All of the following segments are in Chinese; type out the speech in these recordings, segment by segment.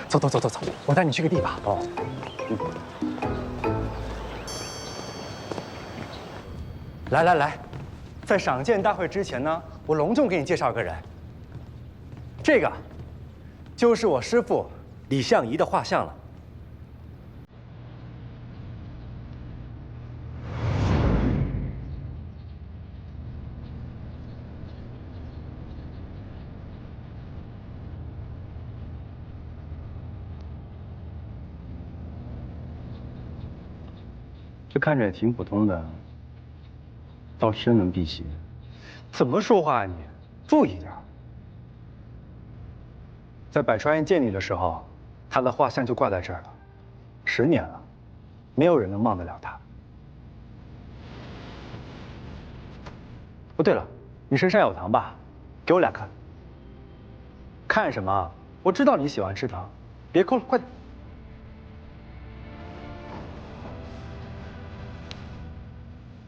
走，我带你去个地方。哦，来，在赏鉴大会之前呢，我隆重给你介绍个人。这个，就是我师父李相夷的画像了。这看着也挺普通的，倒真能辟邪。怎么说话啊你？注意点。在百川院见你的时候，他的画像就挂在这儿了，10年了，没有人能忘得了他。哦，对了，你身上有糖吧？给我2颗。看什么？我知道你喜欢吃糖，别抠了，快点。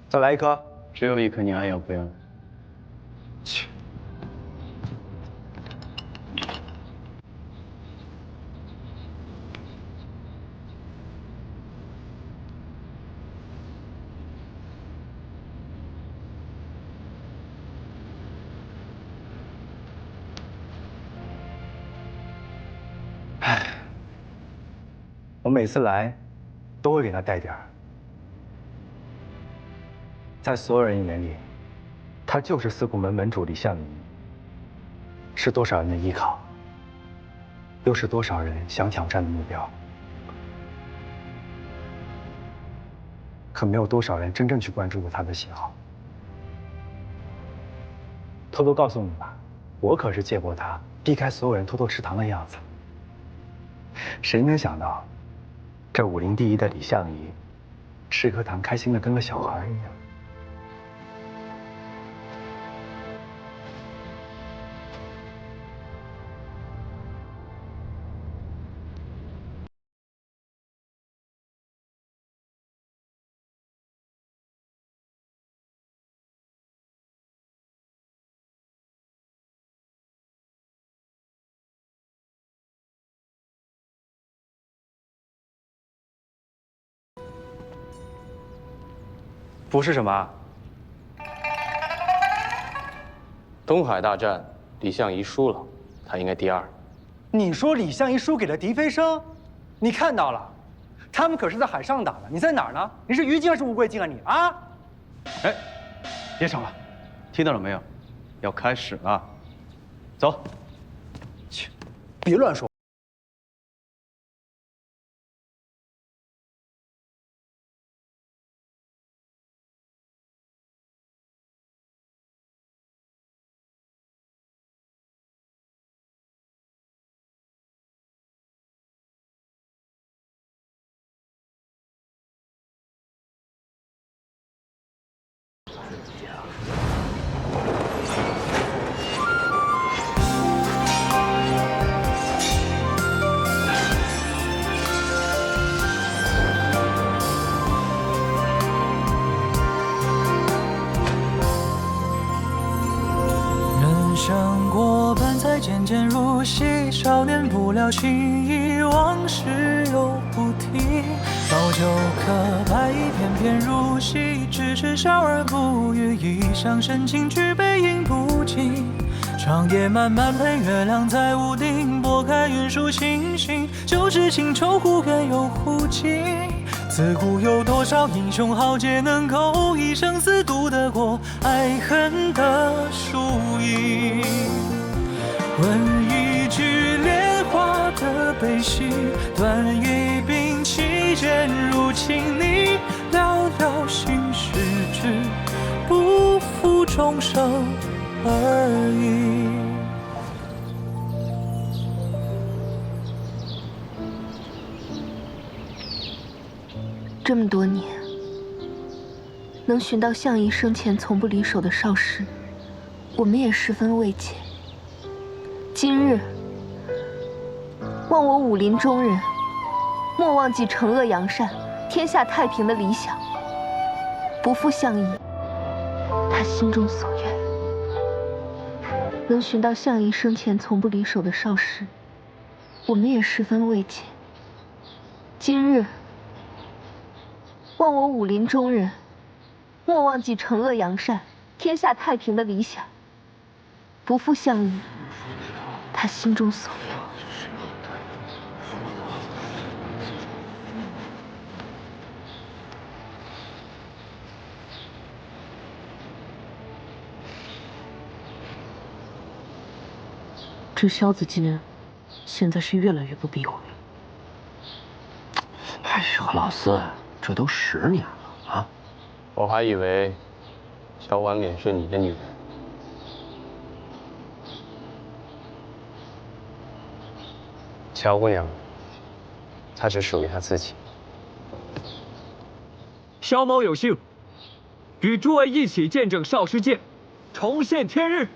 再来1颗。只有1颗，你还要不要？去。唉，我每次来，都会给他带点儿。在所有人眼里，他就是四库门门主李相夷，是多少人的依靠，又是多少人想挑战的目标。可没有多少人真正去关注过他的喜好。偷偷告诉你吧，我可是见过他避开所有人偷偷吃糖的样子。谁能想到，这武林第一的李相夷，吃颗糖开心的跟个小孩一样。不是什么？东海大战，李相夷输了，他应该第2。你说李相夷输给了狄飞升，你看到了，他们可是在海上打的，你在哪儿呢？你是鱼精还是乌龟精啊你啊？哎，别吵了，听到了没有？要开始了，走。去，别乱说。生过半载，渐渐入戏。少年不了情意，往事又不提。老酒可白，偏偏入戏。只知笑而不语，一厢深情举杯饮不尽。长夜漫漫陪月亮在屋顶，拨开云舒星星，就知情仇忽远又忽近。自古有多少英雄豪杰，能够一生死赌得过爱恨的输赢？问一句莲花的悲喜，断一柄弃剑入情泥。寥寥心事，只不负众生而已。这么多年，能寻到相夷生前从不离手的少师，我们也十分慰藉。今日，望我武林中人，莫忘记惩恶扬善、天下太平的理想，不负相夷他心中所愿。能寻到相夷生前从不离手的少师，我们也十分慰藉。今日，望我武林中人，莫忘记惩恶扬善、天下太平的理想，不负项羽他心中所愿。这萧子敬，现在是越来越不避讳。哎呀，老四，这都10年了啊！我还以为萧婉冕是你的女人。乔姑娘，她只属于她自己。萧某有幸与诸位一起见证少师剑重现天日。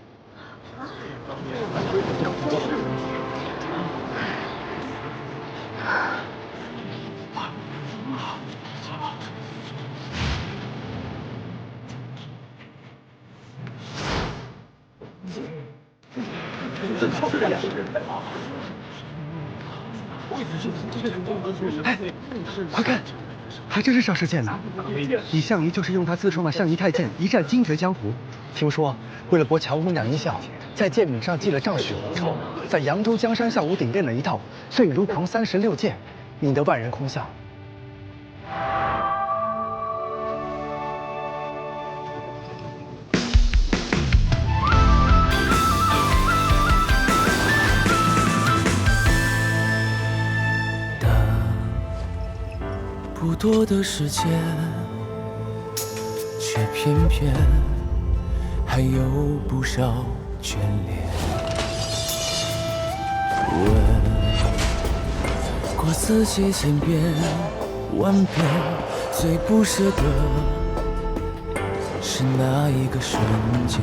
哎，快看，还真是少师剑呢！李相夷就是用他自创的相夷太剑一战惊绝江湖。听说为了博乔姑娘一笑，在剑柄上记了赵许无仇，在扬州江山下屋顶练了一套岁如狂36剑，引得万人空巷。不多的时间，却偏偏还有不少眷恋。问过自己千遍万遍，最不舍得是那一个瞬间。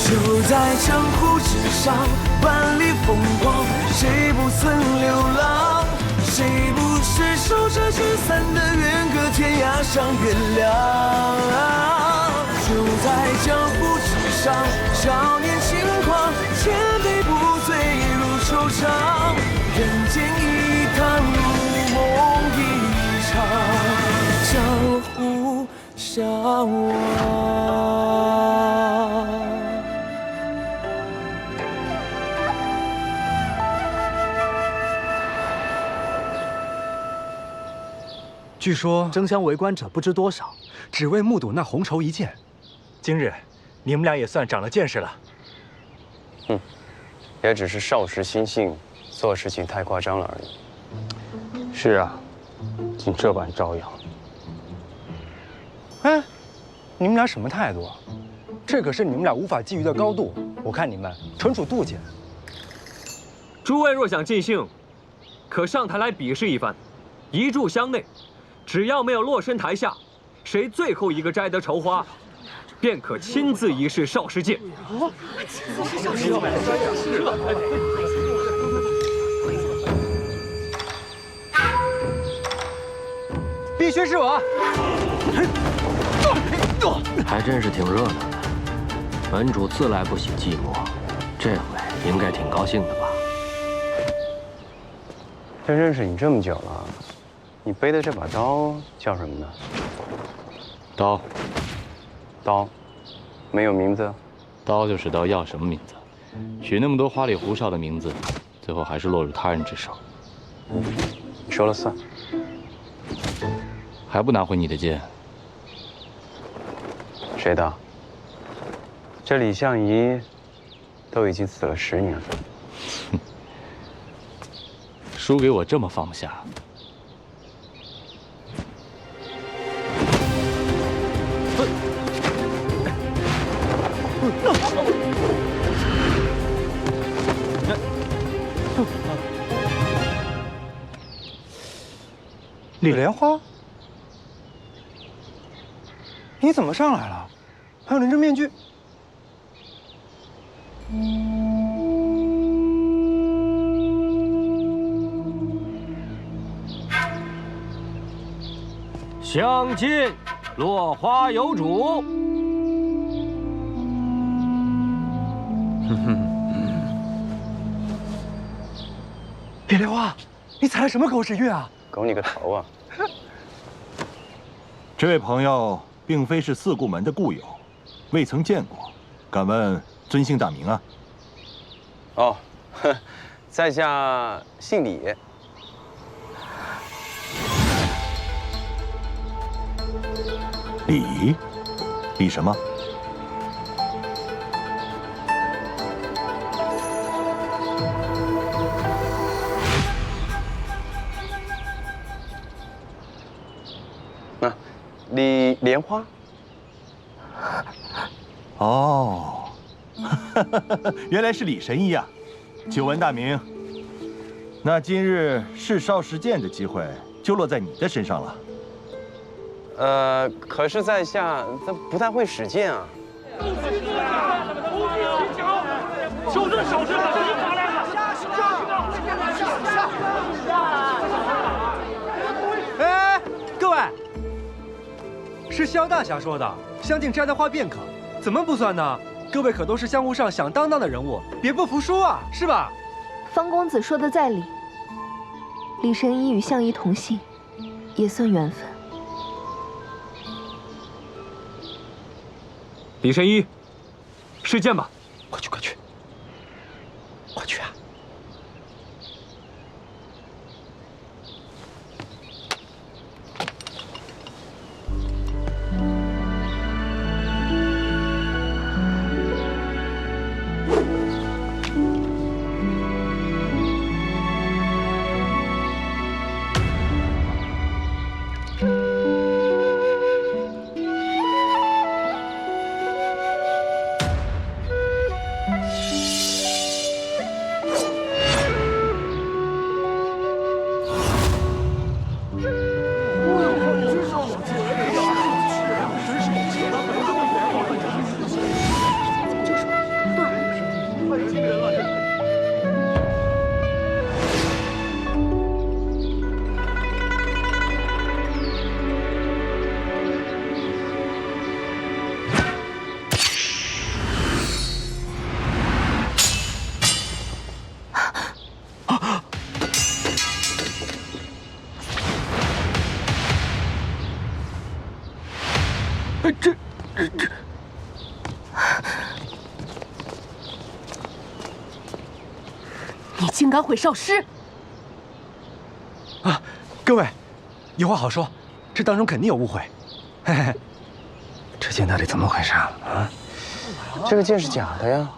就在江湖之上，万里风光，谁不曾流浪？谁不是守着聚散的远隔天涯上月亮？就在江湖之上，少年轻狂，千杯不醉如愁肠。人间一趟，如梦一场，江湖相望。据说争相围观者不知多少，只为目睹那红绸一剑。今日，你们俩也算长了见识了。也只是少时心性，做事情太夸张了而已。是啊，竟这般招摇。哎，你们俩什么态度啊？这可是你们俩无法觊觎的高度，我看你们纯属妒忌。诸位若想尽兴，可上台来比试一番，一炷香内。只要没有落身台下，谁最后一个摘得绸花，便可亲自仪式少师剑。必须是我！还真是挺热闹的。门主自来不喜寂寞，这回应该挺高兴的吧？这认识你这么久了。你背的这把刀叫什么呢？刀，刀，没有名字。刀就是刀，要什么名字？取那么多花里胡哨的名字，最后还是落入他人之手。你说了算。还不拿回你的剑？谁的？这李相夷都已经死了10年了。输给我这么放不下？李莲花，你怎么上来了？还有人这面具。相近，落花有主。铁莲花，你踩了什么狗屎运啊？狗你个头啊！这位朋友并非是四顾门的故友，未曾见过，敢问尊姓大名啊？哦，在下姓李。李什么？李莲花。哦，原来是李神医啊！久闻大名。那今日试少时剑的机会就落在你的身上了。可是在下这不太会使剑啊。小镇小镇，这就打来了！哎，各位，是萧大侠说的，相敬摘得花便可，怎么不算呢？各位可都是江湖上响当当的人物，别不服输啊，是吧？方公子说的在理，李神医与相医同姓，也算缘分。李神医，试剑吧！快去，快去，快去啊！你竟敢毁少师！啊，各位，有话好说，这当中肯定有误会。嘿嘿，这剑到底怎么回事啊？啊，这个剑是假的呀。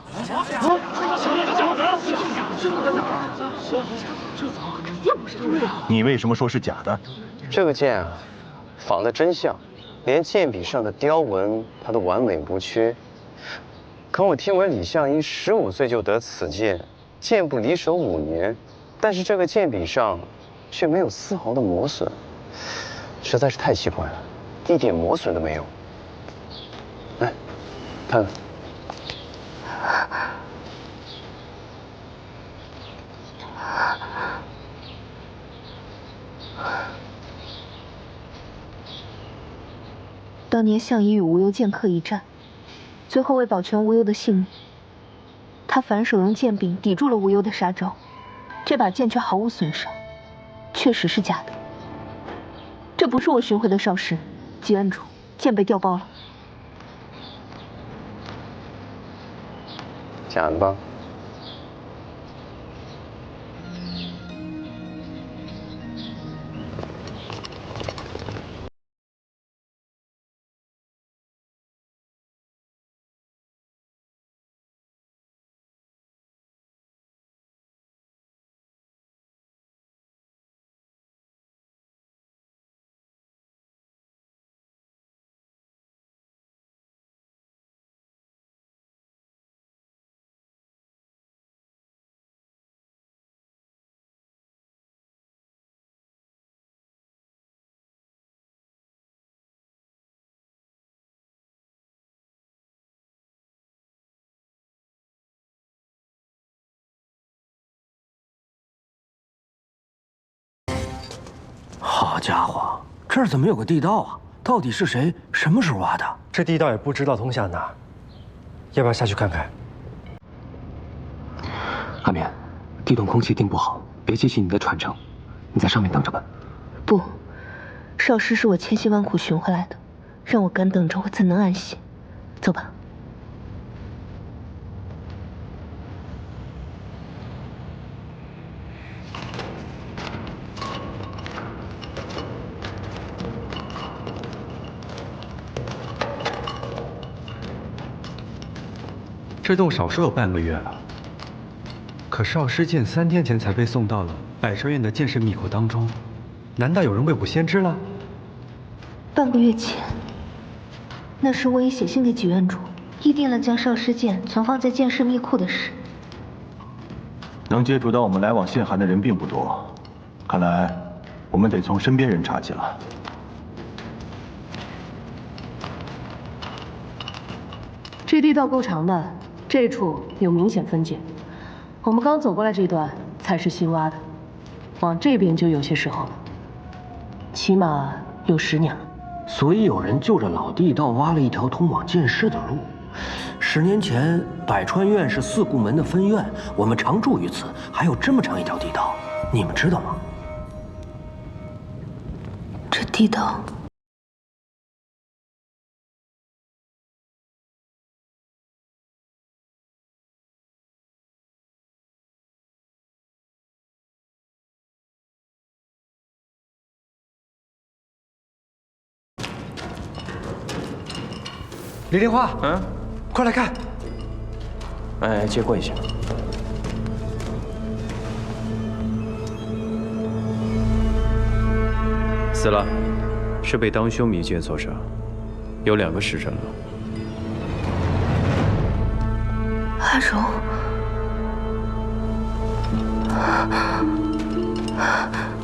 你为什么说是假的？这个剑啊，仿得真像，连剑柄上的雕纹它都完美无缺。可我听闻李相医15岁就得此剑，剑不离手5年，但是这个剑柄上却没有丝毫的磨损，实在是太奇怪了，一点磨损都没有。来，看看。当年相医与无忧剑客一战，最后为保全无忧的性命，他反手用剑柄抵住了无忧的杀招，这把剑却毫无损伤，确实是假的。这不是我寻回的少师，吉恩主，剑被调包了。假的吧？好家伙，这儿怎么有个地道啊？到底是谁什么时候挖的？这地道也不知道通向哪儿，要不要下去看看？阿眠，地洞空气定不好，别激起你的传承，你在上面等着吧。不，少师是我千辛万苦寻回来的，让我干等着，我怎能安心？走吧。这洞少说有半个月了，可少师剑3天前才被送到了百川院的剑士密库当中，难道有人未卜先知了？半个月前，那时我已写信给几院主，议定了将少师剑存放在剑士密库的事。能接触到我们来往信函的人并不多，看来我们得从身边人查起了。这地道够长的，这处有明显分界。我们刚走过来这段才是新挖的，往这边就有些时候了，起码有10年了。所以有人就着老地道挖了一条通往剑室的路。10年前，百川院是四顾门的分院，我们常住于此，还有这么长一条地道，你们知道吗？这地道。李莲花，快来看！哎，借过一下。死了，是被当兄迷奸所杀，有2个时辰了。阿柔，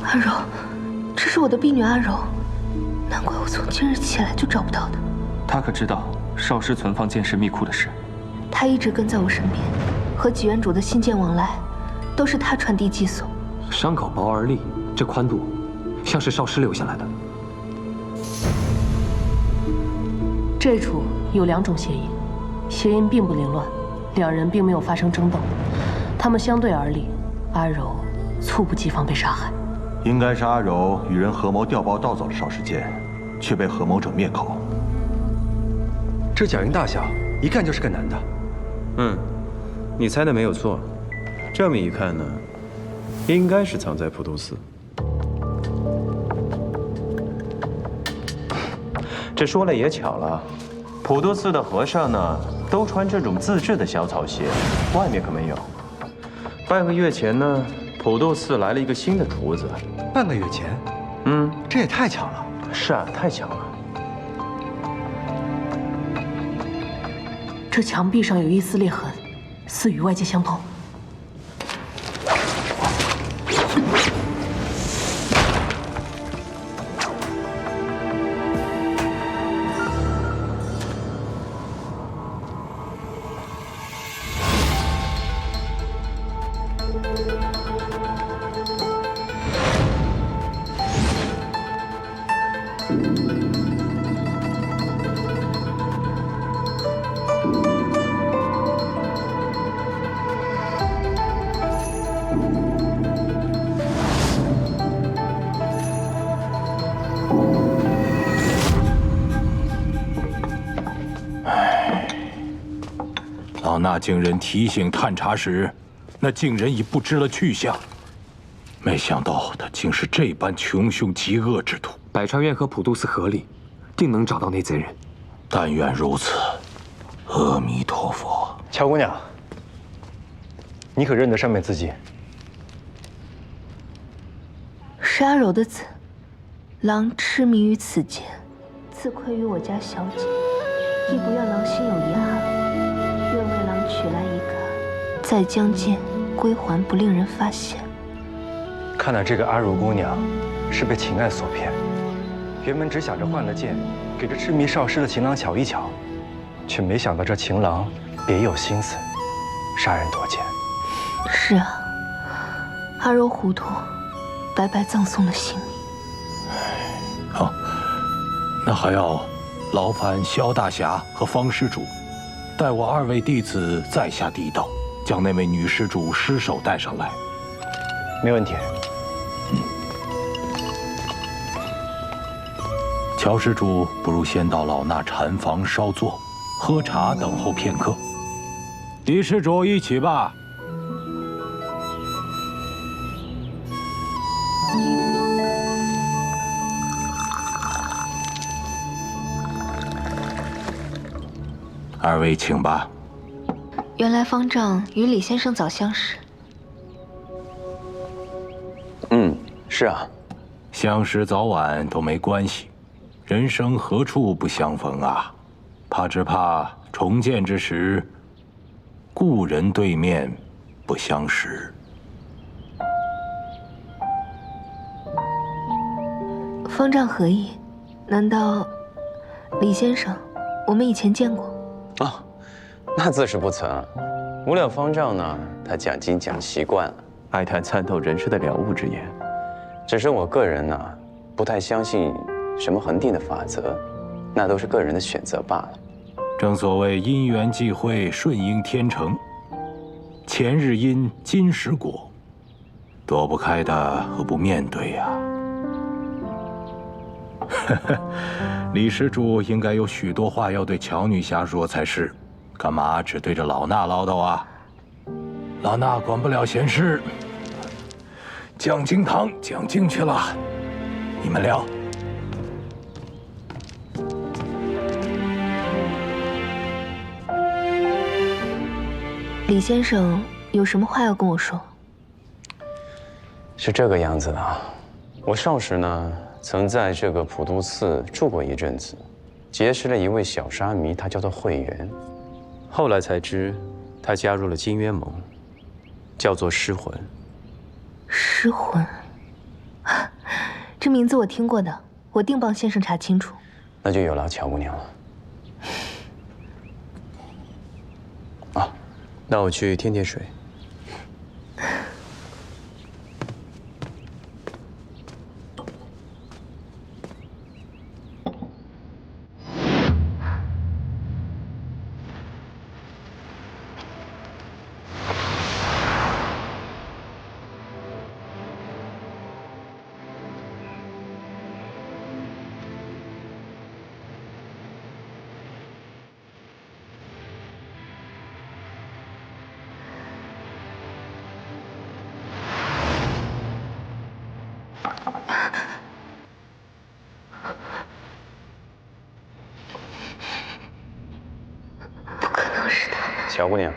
阿柔，这是我的婢女阿柔，难怪我从今日起来就找不到她。她可知道少师存放剑士密库的事？她一直跟在我身边，和几院主的信件往来，都是她传递寄送。伤口薄而利，这宽度像是少师留下来的。这处有2种鞋印，鞋印并不凌乱，2人并没有发生争斗，他们相对而立，阿柔猝不及防被杀害。应该是阿柔与人合谋调包盗走了少师剑，却被合谋者灭口。这脚印大小，一看就是个男的。你猜的没有错。这么一看呢，应该是藏在普渡寺。这说了也巧了，普渡寺的和尚呢，都穿这种自制的小草鞋，外面可没有。半个月前呢，普渡寺来了一个新的厨子。半个月前？这也太巧了。是啊，太巧了。这墙壁上有一丝裂痕，似与外界相通。老衲经人提醒探查时，那竟人已不知了去向。没想到他竟是这般穷凶极恶之徒。百川院和普渡寺合力，定能找到那贼人。但愿如此。阿弥陀佛。乔姑娘，你可认得上面字迹？是阿柔的字，郎痴迷于此剑，自愧于我家小姐，亦不愿郎心有遗憾，愿为郎取来一个，再将剑归还，不令人发现。看来这个阿如姑娘是被情爱所骗，原本只想着换了剑，给这痴迷少师的情郎瞧一瞧，却没想到这情郎别有心思，杀人夺剑。是啊，阿柔糊涂，白白葬送了性命。好，那还要劳烦萧大侠和方施主，带我2位弟子再下地道，将那位女施主尸首带上来。没问题。乔施主，不如先到老衲禅房稍坐，喝茶等候片刻。李施主一起吧。二位请吧。原来方丈与李先生早相识。是啊，相识早晚都没关系，人生何处不相逢啊？只怕重见之时，故人对面不相识。方丈何意？难道李先生，我们以前见过？哦，那自是不曾。无料方丈呢，他讲经讲习惯了，爱谈参透人世的了悟之言。只是我个人呢，不太相信什么恒定的法则，那都是个人的选择罢了。正所谓因缘际会，顺应天成。前日因，今时果，躲不开的何不面对呀？李施主应该有许多话要对乔女侠说才是，干嘛只对着老衲唠叨啊？老衲管不了闲事，讲经堂讲经去了，你们聊。李先生有什么话要跟我说？是这个样子的啊，我少时呢，曾在这个普渡寺住过一阵子，结识了一位小沙弥，他叫做慧圆。后来才知，他加入了金渊盟，叫做失魂。失魂，这名字我听过的，我定帮先生查清楚。那就有劳乔姑娘了。啊，那我去添点水。不可能是他。乔姑娘。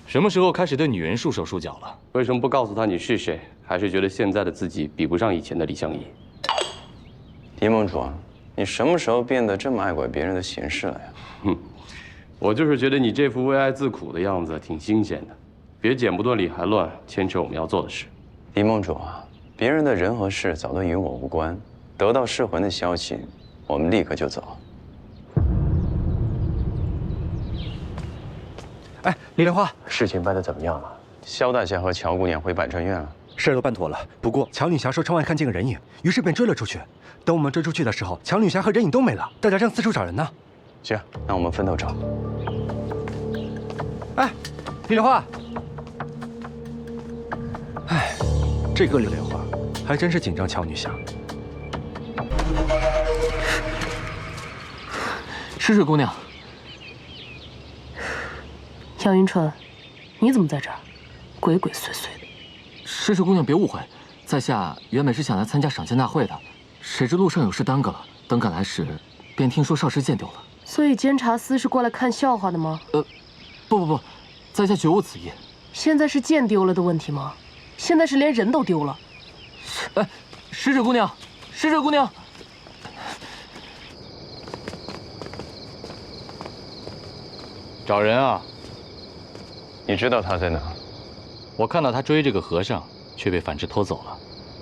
什么时候开始对女人束手束脚了？为什么不告诉他你是谁？还是觉得现在的自己比不上以前的李相夷？李盟主，你什么时候变得这么爱管别人的闲事了呀？哼，我就是觉得你这副为爱自苦的样子挺新鲜的，别剪不断理还乱，牵扯我们要做的事。李盟主啊，别人的人和事早都与我无关。得到失魂的消息，我们立刻就走。哎，李莲花，事情办得怎么样了？萧大侠和乔姑娘回百川院了，事都办妥了。不过乔女侠说窗外看见个人影，于是便追了出去。等我们追出去的时候，乔女侠和人影都没了，大家正四处找人呢。行，那我们分头找。哎，李莲花，哎，这个李莲花还真是紧张乔女侠。诗水姑娘。杨云春，你怎么在这儿？鬼鬼祟祟的。诗水姑娘别误会，在下原本是想来参加赏剑大会的，谁知路上有事耽搁了。等赶来时，便听说少师剑丢了。所以监察司是过来看笑话的吗？不，在下绝无此意。现在是剑丢了的问题吗？现在是连人都丢了。哎，诗水姑娘，诗水姑娘。找人啊！你知道他在哪？我看到他追这个和尚，却被反制拖走了，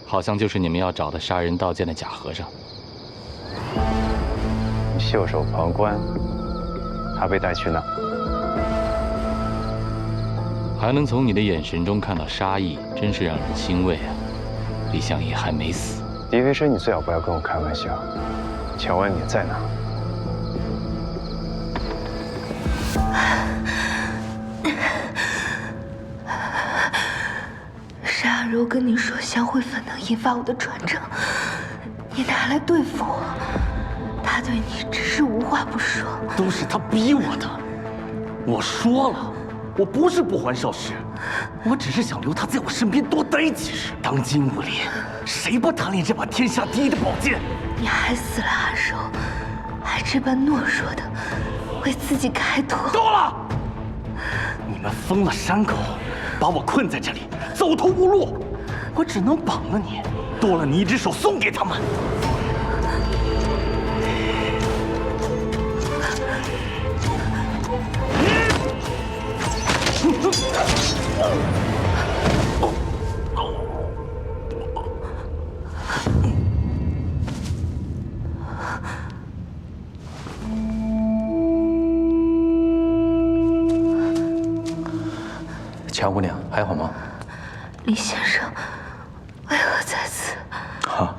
好像就是你们要找的杀人刀剑的假和尚。你袖手旁观，他被带去哪？还能从你的眼神中看到杀意，真是让人欣慰啊！李相夷还没死。李维生，你最好不要跟我开玩笑。乔安冕在哪？沙柔跟你说香灰粉能引发我的转正，你拿来对付我，他对你只是无话不说。都是他逼我的。我说了，我不是不还少师，我只是想留他在我身边多待几日。当今武林，谁不贪恋这把天下第一的宝剑？你害死了阿柔，还这般懦弱的为自己开脱。够了！你们封了山口，把我困在这里，走投无路，我只能绑了你，多了你一只手送给他们。乔姑娘还好吗？李先生，为何在此？哈，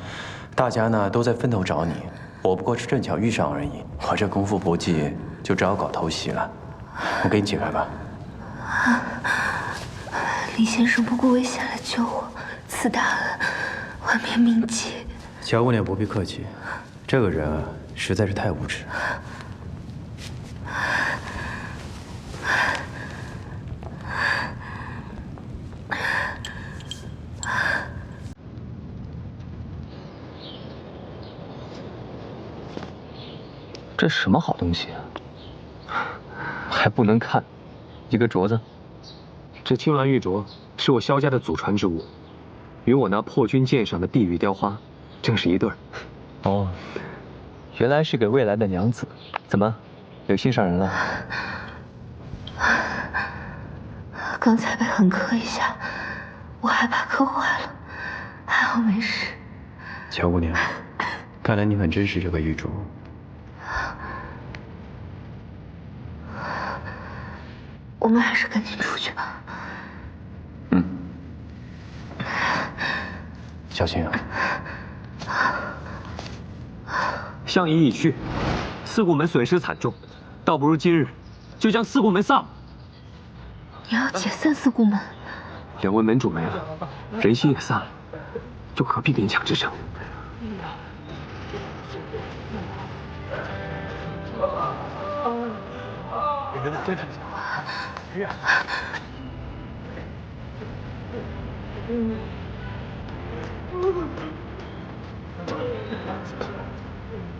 大家呢都在分头找你，我不过是正巧遇上而已。我这功夫不济，就只好搞偷袭了。我给你解开吧。李先生不顾危险来救我，此大恩，万免铭记。乔姑娘不必客气，这个人啊实在是太无耻。这什么好东西啊？还不能看，一个镯子。这青鸾玉镯是我萧家的祖传之物，与我那破军剑上的地狱雕花正是一对儿。哦，原来是给未来的娘子。怎么，有心上人了？刚才被狠磕一下，我害怕磕坏了，还好没事。乔姑娘，看来你很珍视这个玉镯。我们还是赶紧出去吧。嗯，小心啊。相夷已去，四顾门损失惨重，倒不如今日就将四顾门散了。你要解散四顾门？两位门主没了，人心也散了，又何必勉强支撑？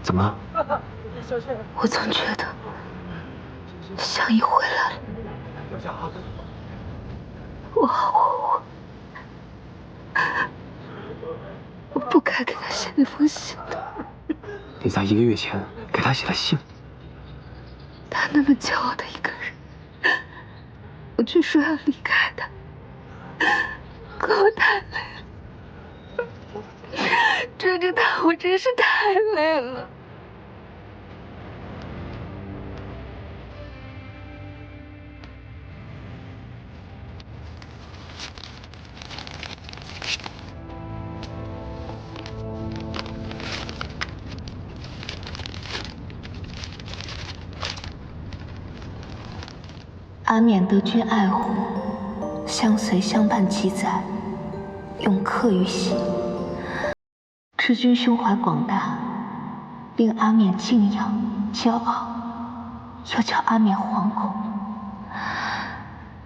怎么了？我总觉得相夷回来了。我不该给他写那封信的。你在1个月前给他写了信。他那么骄傲的一个人，我却说要离开他，可我太累了，追着他我真是太累了。阿冕得君爱护，相随相伴几载，永刻于心。知君胸怀广大，令阿冕敬仰、骄傲，又叫阿冕惶恐。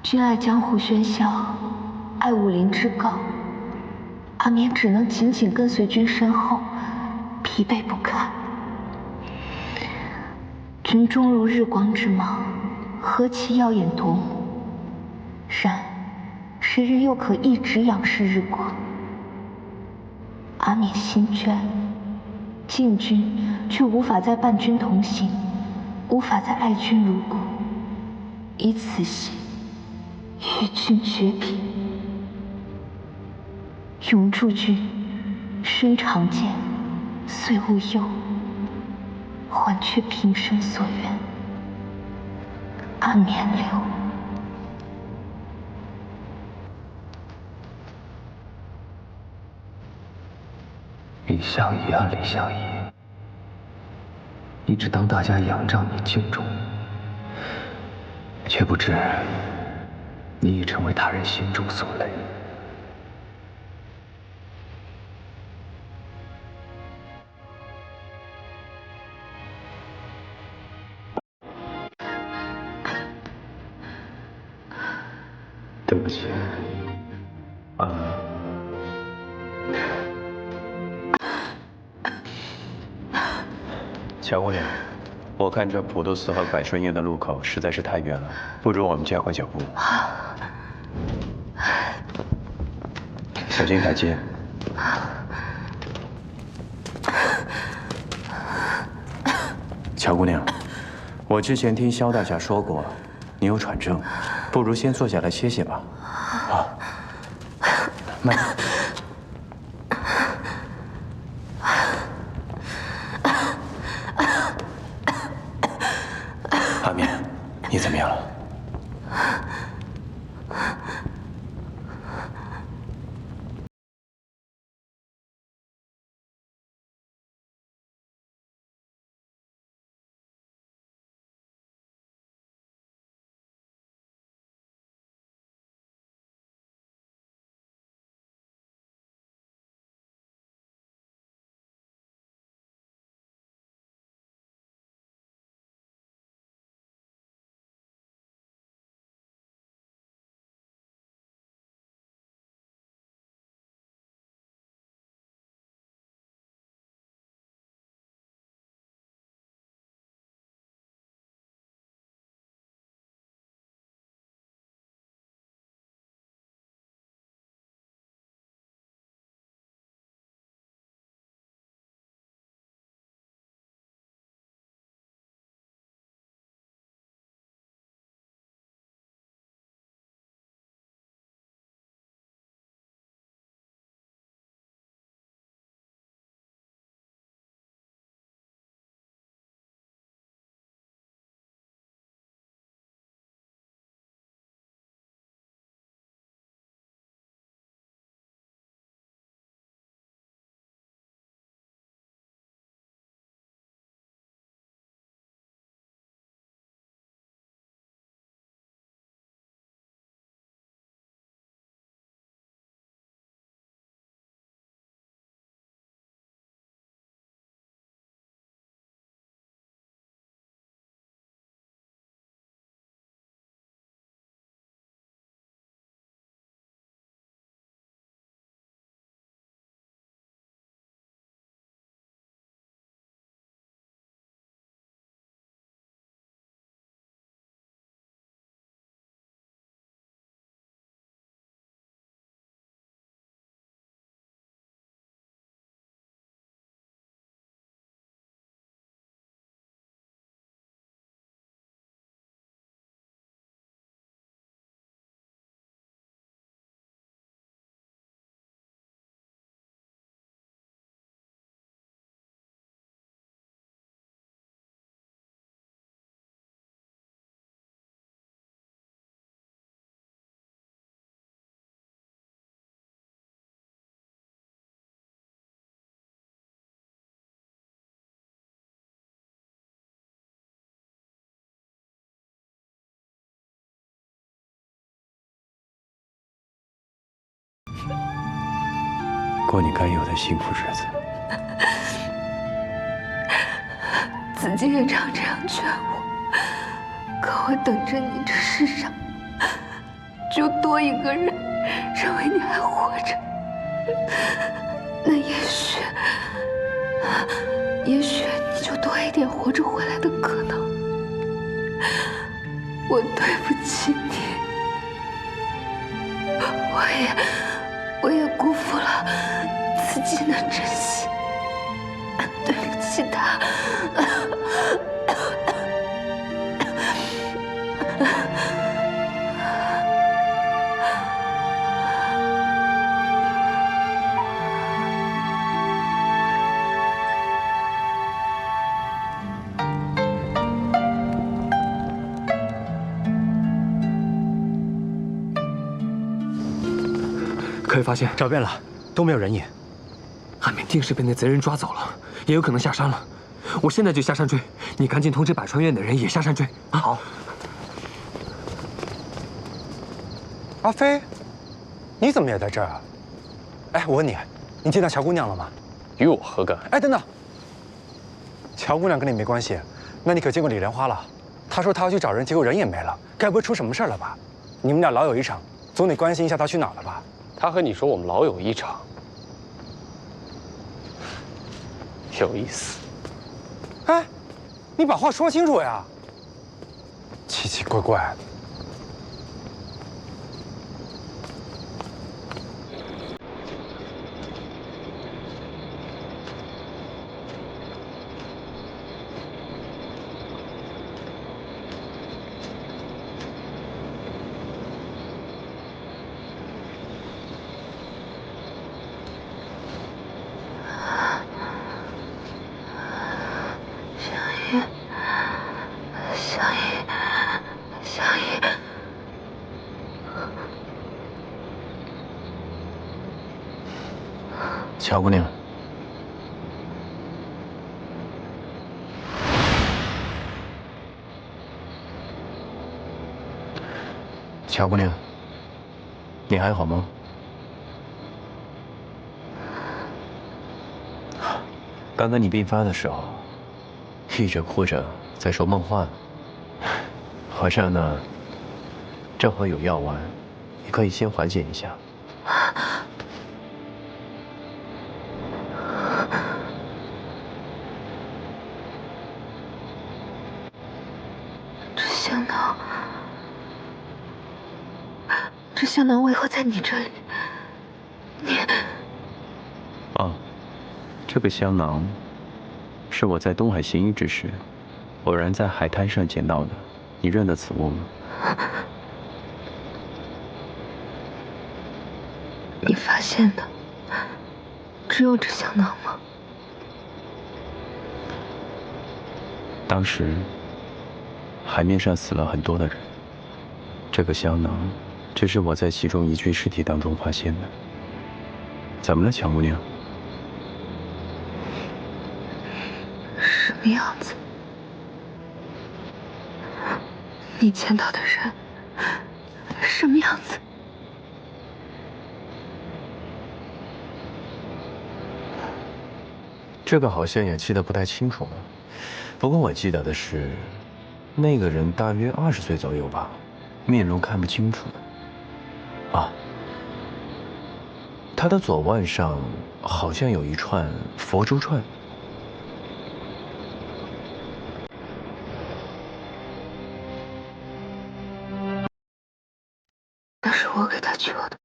君爱江湖喧嚣，爱武林之高，阿冕只能紧紧跟随君身后，疲惫不堪。君终如日光之芒，何其耀眼夺目！然，谁人又可一直仰视日光？阿冕心倦，敬君却无法再伴君同行，无法再爱君如故。以此心与君绝笔。永驻君，虽常见，虽无忧，还却平生所愿。安眠留。李相夷啊，李相夷，你只当大家仰仗你敬重，却不知你已成为他人心中所累。对不起，乔姑娘，我看这普渡寺和百顺院的路口实在是太远了，不如我们加快脚步。小心台阶。乔姑娘，我之前听萧大侠说过，你有喘症，不如先坐下来歇歇吧。啊，慢点。阿面，你怎么样了？过你该有的幸福日子。子敬也常这样劝我，可我等着你，这世上就多一个人认为你还活着，那也许你就多一点活着回来的可能。我对不起你，我也辜负了自己的真心，对不起他。可以发现，找遍了，都没有人影。岸边定是被那贼人抓走了，也有可能下山了。我现在就下山追，你赶紧通知百川院的人也下山追啊！好。阿飞，你怎么也在这儿啊？哎，我问你，你见到乔姑娘了吗？与我何干？哎，等等，乔姑娘跟你没关系，那你可见过李莲花了？她说她要去找人，结果人也没了，该不会出什么事了吧？你们俩老友一场，总得关心一下她去哪儿了吧？他和你说我们老友一场，有意思。哎，你把话说清楚呀！奇奇怪怪。乔姑娘，乔姑娘，你还好吗？刚刚你病发的时候，一直哭着在说梦话呢。我这呢，正好有药丸，你可以先缓解一下。这香囊为何在你这里？哦，这个香囊是我在东海行医之时，偶然在海滩上捡到的。你认得此物吗？你发现的只有这香囊吗？当时海面上死了很多的人，这个香囊只是我在其中一具尸体当中发现的。怎么了，乔姑娘？什么样子？你见到的人什么样子？这个好像也记得不太清楚了。不过我记得的是，那个人大约20岁左右吧，面容看不清楚。啊，他的左腕上好像有一串佛珠串。那是我给他求的。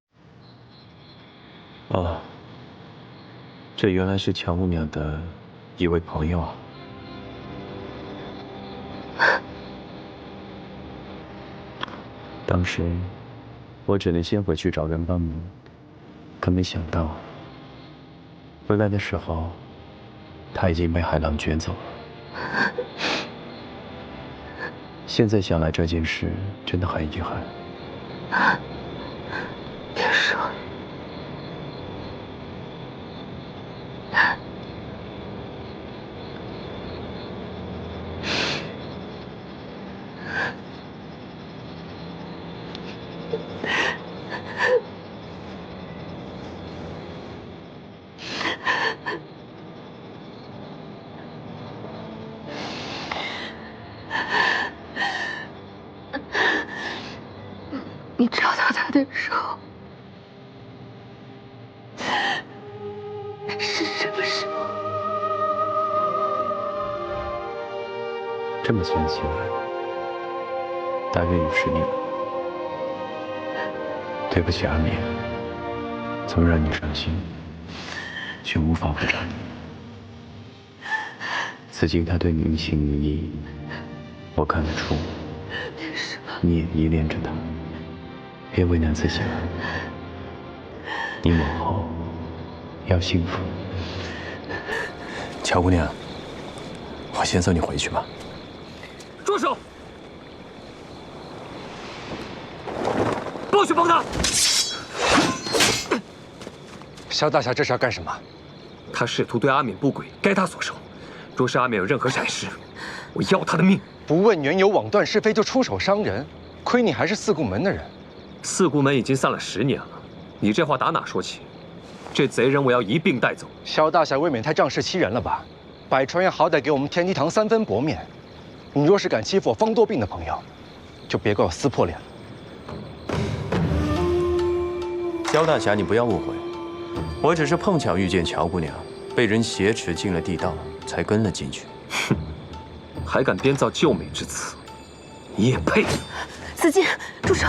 哦，这原来是乔姑娘的一位朋友啊。当时我只能先回去找人帮忙，可没想到回来的时候，他已经被海浪卷走了。现在想来这件事真的很遗憾。别说了。你找到他的时候是什么时候？这么算起来，大约有10年。对不起，阿敏，曾让你伤心，却无法回答你。此经他对你一心一意，我看得出，你也依恋着他，别为难自己了。你往后要幸福。乔姑娘，我先送你回去吧。住手！不许碰他！萧大侠这是要干什么？他试图对阿敏不轨，该他所受。若是阿敏有任何闪失，我要他的命！不问缘由，枉断是非就出手伤人，亏你还是四顾门的人。四顾门已经散了10年了，你这话打哪说起？这贼人我要一并带走。萧大侠未免太仗势欺人了吧？百川院好歹给我们天机堂3分薄面，你若是敢欺负我方多病的朋友，就别怪我撕破脸了。萧大侠，你不要误会，我只是碰巧遇见乔姑娘，被人挟持进了地道，才跟了进去。哼，还敢编造救美之词，你也配？子敬，住手！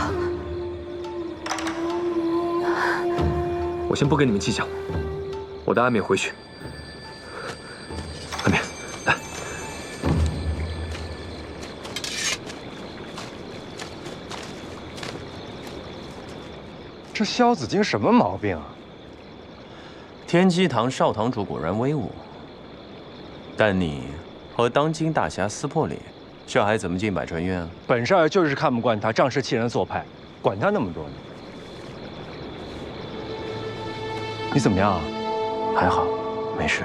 我先不跟你们计较，我带阿敏回去。阿敏，来。这萧子敬什么毛病啊？天机堂少堂主果然威武，但你和当今大侠撕破脸，这还怎么进百川院啊？本少爷就是看不惯他仗势欺人的做派，管他那么多呢。你怎么样啊？还好，没事。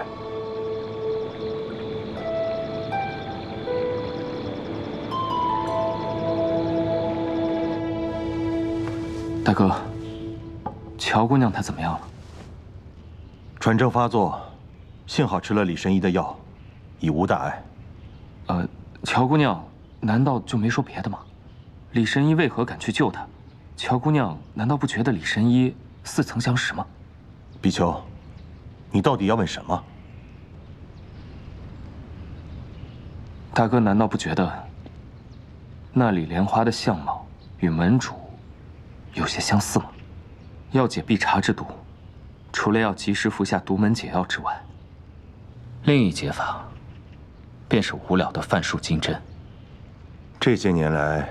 大哥，乔姑娘她怎么样了？喘症发作，幸好吃了李神医的药，已无大碍。乔姑娘难道就没说别的吗？李神医为何敢去救她？乔姑娘难道不觉得李神医似曾相识吗？比丘，你到底要问什么？大哥难道不觉得那李莲花的相貌与门主有些相似吗？要解必查之毒，除了要及时服下独门解药之外，另一解法便是无了的范术金针。这些年来，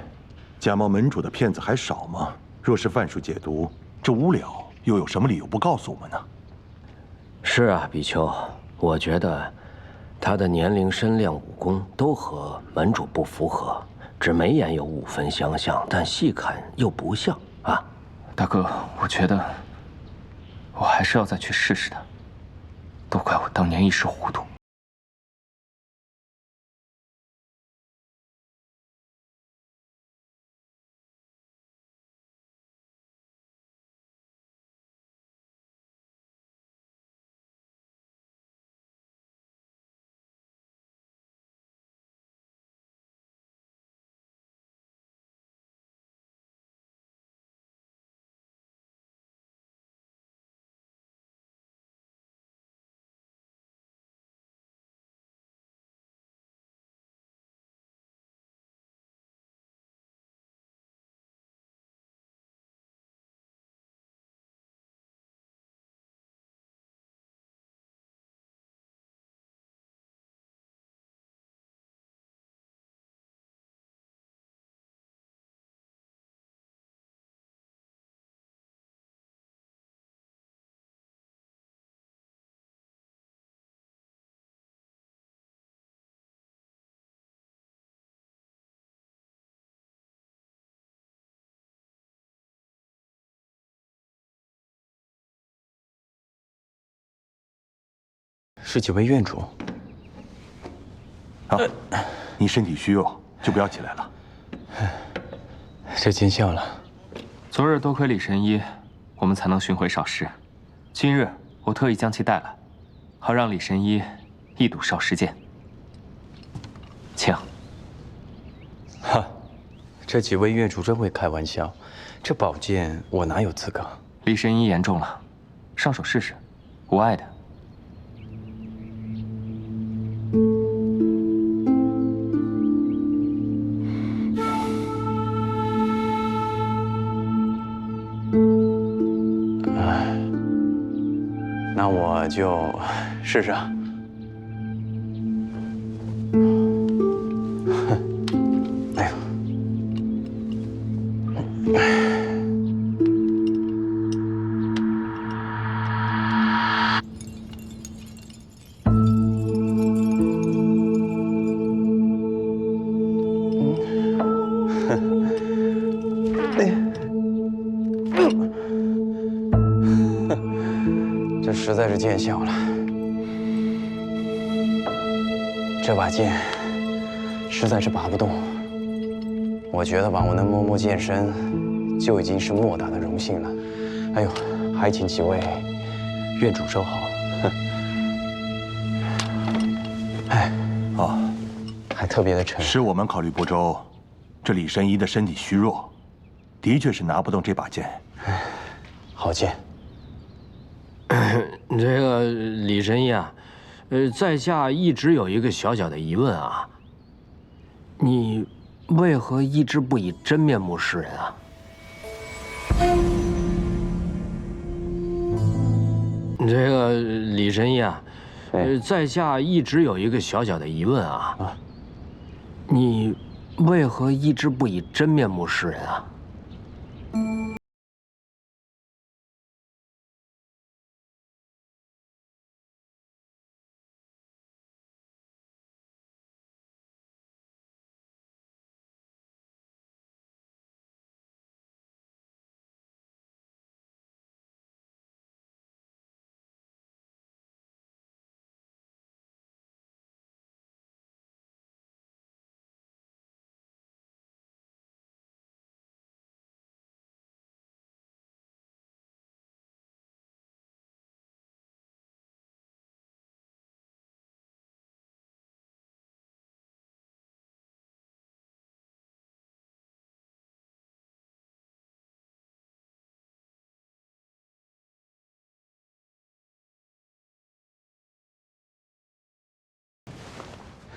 假冒门主的骗子还少吗？若是范术解毒，这无了又有什么理由不告诉我们呢？是啊，比丘，我觉得他的年龄、身量、武功都和门主不符合，只眉眼有5分相像，但细看又不像啊。大哥，我觉得我还是要再去试试的。都怪我当年一时糊涂。是几位院主？好，你身体虚弱，就不要起来了。这见笑了。昨日多亏李神医，我们才能寻回少师。今日我特意将其带来，好让李神医一睹少师剑。请。哈，这几位院主真会开玩笑。这宝剑我哪有资格？李神医言重了，上手试试，无碍的。那我就试试。哎呦，实在是见笑了。这把剑实在是拔不动，我觉得吧，我能默默健身，就已经是莫大的荣幸了。哎呦，还请几位院主收好。哎，啊，还特别的沉。是我们考虑不周，这李神医的身体虚弱，的确是拿不动这把剑。好剑。这个李神医啊，在下一直有一个小小的疑问啊，你为何一直不以真面目示人啊？这个李神医啊，在下一直有一个小小的疑问啊，你为何一直不以真面目示人啊？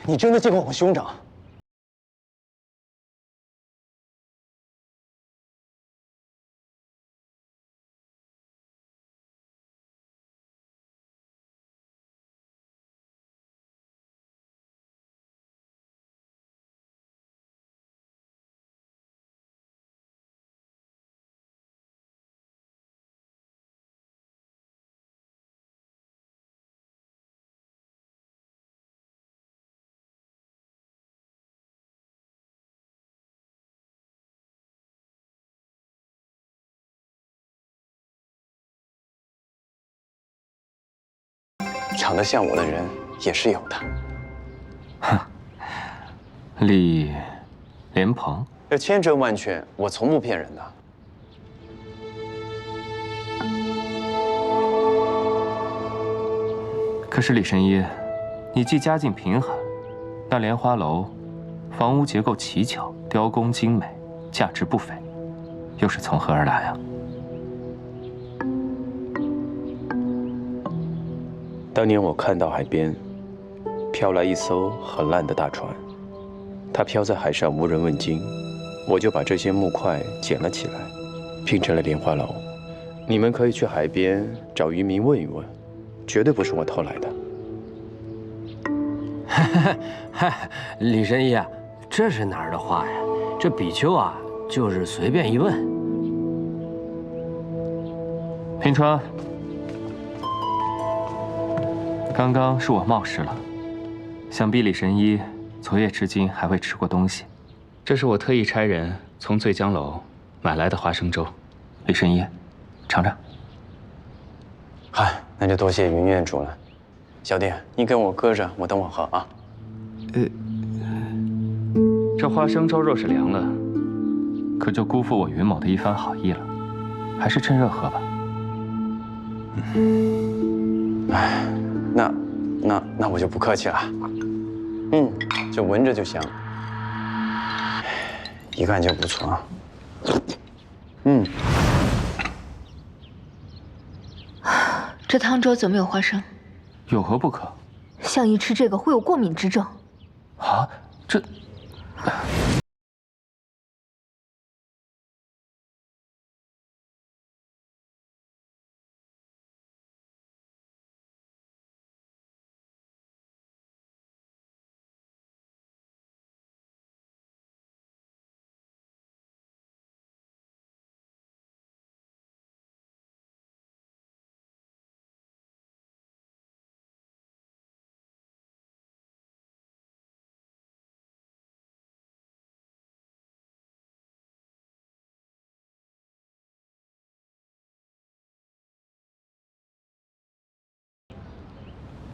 你真的见过我兄长？长得像我的人也是有的。哼，李莲蓬，这千真万确，我从不骗人的。可是李神医，你既家境贫寒，那莲花楼，房屋结构奇巧，雕工精美，价值不菲，又是从何而来啊？当年我看到海边飘来一艘很烂的大船，它飘在海上无人问津，我就把这些木块捡了起来，拼成了莲花楼。你们可以去海边找渔民问一问，绝对不是我偷来的。嗨，李神医啊，这是哪儿的话呀？这比丘啊，就是随便一问。平川，刚刚是我冒失了，想必李神医昨夜至今还未吃过东西。这是我特意差人从醉江楼买来的花生粥，李神医，尝尝。嗨，那就多谢云院主了。小弟，你给我搁着，我等会喝啊。这花生粥若是凉了，可就辜负我云某的一番好意了。还是趁热喝吧。哎，那我就不客气了。就闻着就香，一看就不错啊。这汤粥怎么有花生？有何不可？相医吃这个会有过敏之症。啊，这。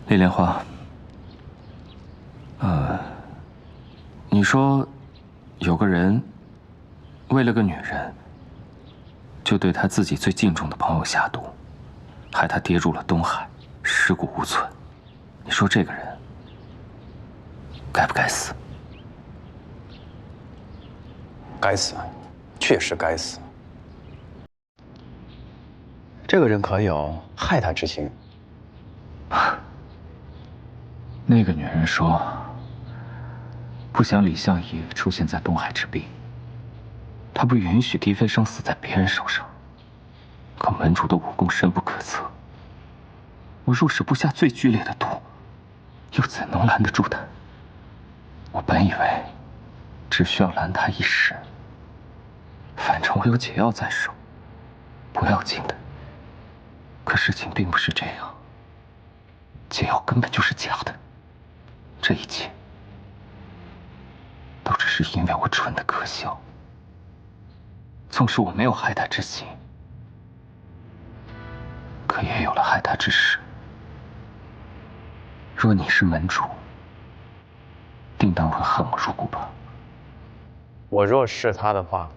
李莲花，你说有个人为了个女人，就对他自己最敬重的朋友下毒，害他跌入了东海，尸骨无存。你说这个人该不该死？该死，确实该死。这个人可有害他之心？那个女人说，不想李相夷出现在东海之滨，她不允许狄飞升死在别人手上。可门主的武功深不可测，我若是不下最剧烈的毒，又怎能拦得住他？我本以为只需要拦他一时，反正我有解药在手，不要紧的。可事情并不是这样，解药根本就是假的。这一切都只是因为我蠢得可笑。纵使我没有害他之心，可也有了害他之时。若你是门主，定当会恨我入骨吧？我若是他的话，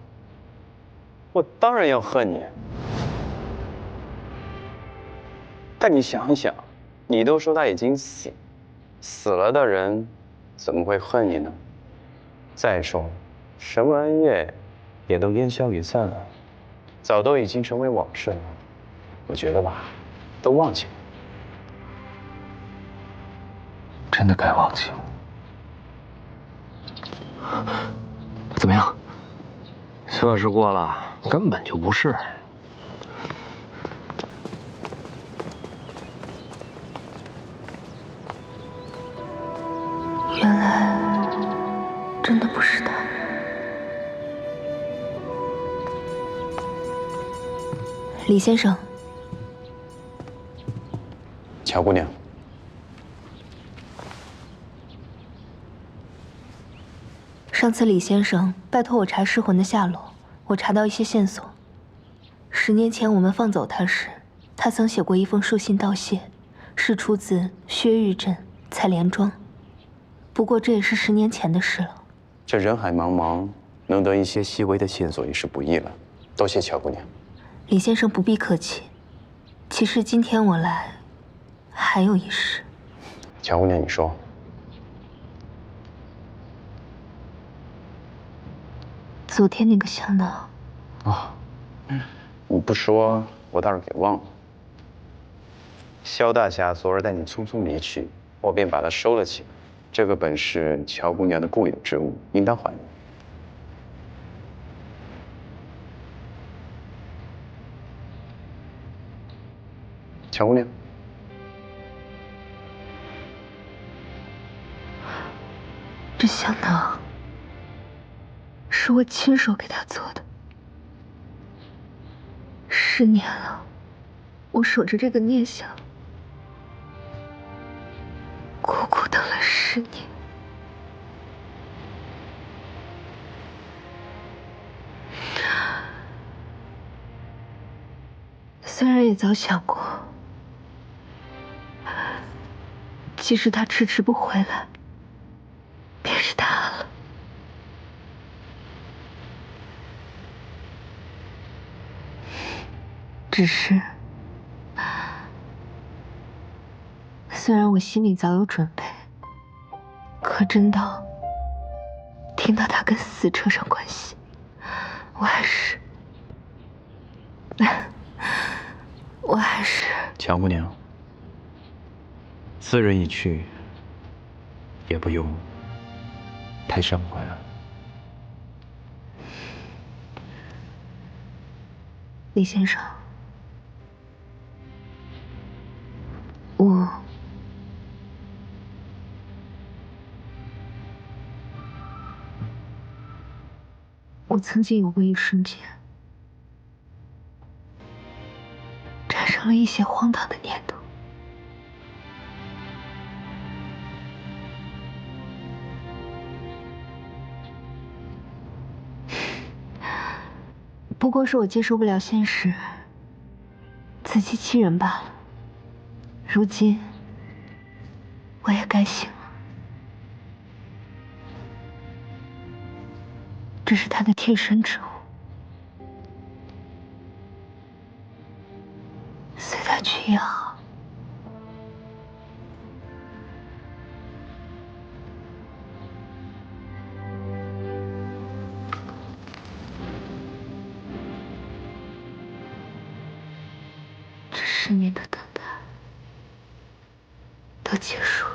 我当然要恨你。但你想想，你都说他已经死了的人，怎么会恨你呢？再说，什么恩怨也都烟消云散了，早都已经成为往事了。我觉得吧，都忘记了。真的该忘记了。怎么样？测试过了，根本就不是。原来真的不是他。李先生，乔姑娘，上次李先生拜托我查尸魂的下落，我查到一些线索。10年前我们放走他时，他曾写过一封书信道谢，是出自薛玉镇采莲庄。不过这也是10年前的事了。这人海茫茫，能得一些细微的线索已是不易了。多谢乔姑娘。李先生不必客气。其实今天我来，还有一事。乔姑娘，你说。昨天那个香囊。啊，你不说，我倒是给忘了。萧大侠昨儿带你匆匆离去，我便把它收了起来。这个本是乔姑娘的固有之物，应当还你。乔姑娘，这香囊是我亲手给他做的。10年了，我守着这个念想，苦苦等了10年。虽然也早想过，即使他迟迟不回来，便是答案了。只是，虽然我心里早有准备，可真到听到他跟死扯上关系，我还是乔姑娘，斯人已去，也不用太伤怀了。李先生，我曾经有过一瞬间，产生了一些荒唐的念头。不过是我接受不了现实，自欺欺人罢了。如今我也该醒了。这是他的贴身之物，随他去也好。这10年的等待都结束了。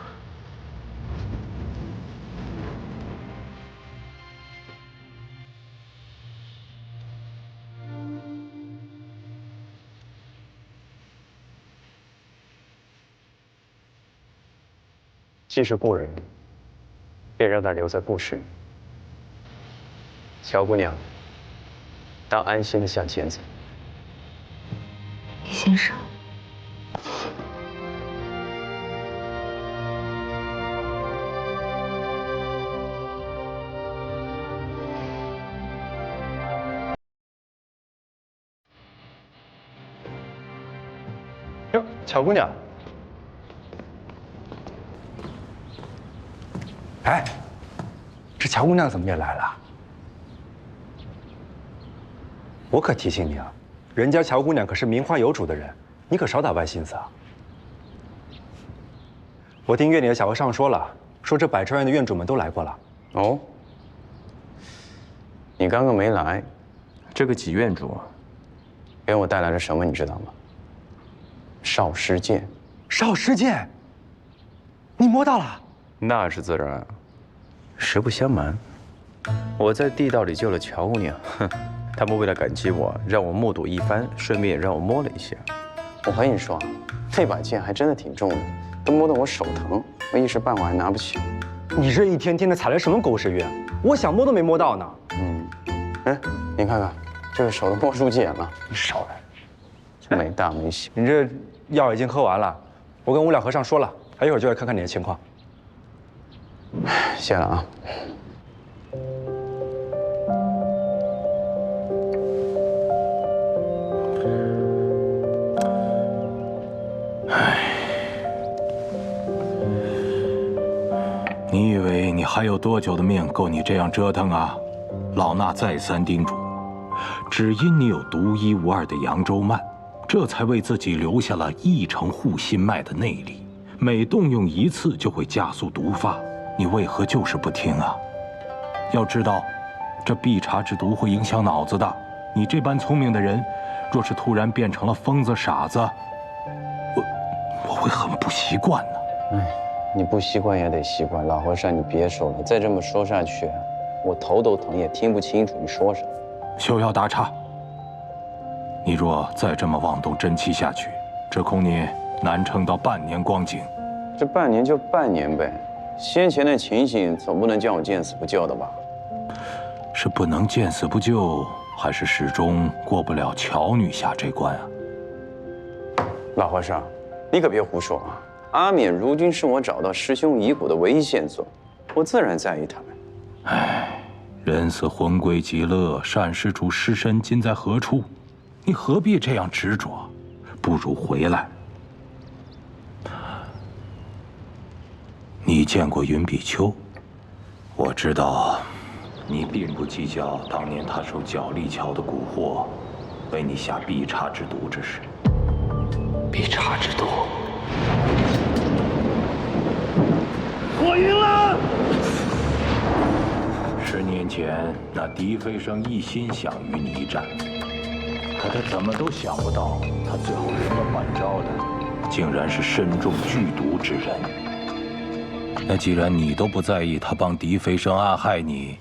既是故人，便让他留在故事。乔姑娘，当安心的向前走。李先生。哟，乔姑娘。哎，这乔姑娘怎么也来了？我可提醒你啊，人家乔姑娘可是名花有主的人，你可少打歪心思啊。我听院里的小和尚说了，说这百川院的院主们都来过了。哦，你刚刚没来，这个几院主给我带来了什么，你知道吗？少师剑。少师剑，你摸到了？那是自然。实不相瞒，我在地道里救了乔姑娘，哼，他们为了感激我，让我目睹一番，顺便也让我摸了一下。我和你说，这把剑还真的挺重的，都摸得我手疼，我一时半会儿还拿不起。你这一天天的踩了什么狗屎运？我想摸都没摸到呢。哎，你看看，这个手都摸出茧了。你少来，没大没小。你这药已经喝完了，我跟无量和尚说了，他一会儿就来看看你的情况。谢了啊。你以为你还有多久的命够你这样折腾啊？老衲再三叮嘱，只因你有独一无二的扬州慢，这才为自己留下了1成护心脉的内力，每动用1次就会加速毒发。你为何就是不听啊？要知道，这必察之毒会影响脑子的。你这般聪明的人，若是突然变成了疯子傻子，我会很不习惯呢。哎，你不习惯也得习惯。老和尚，你别说了，再这么说下去，我头都疼，也听不清楚你说什么。休要打岔。你若再这么妄动真气下去，只恐你难撑到半年光景。这半年就半年呗。先前的情形总不能叫我见死不救的吧？是不能见死不救，还是始终过不了乔女侠这关啊？老和尚，你可别胡说啊！阿冕如今是我找到师兄遗骨的唯一线索，我自然在意他们。唉，人死魂归极乐，单施主尸身今在何处？你何必这样执着？不如回来。你见过云比丘？我知道，你并不计较当年他受角力桥的蛊惑，为你下必察之毒之事。必察之毒，我赢了。10年前，那狄飞升一心想与你一战，可他怎么都想不到，他最后赢了反招的，竟然是身中剧毒之人。那既然你都不在意他帮狄飞升暗害你，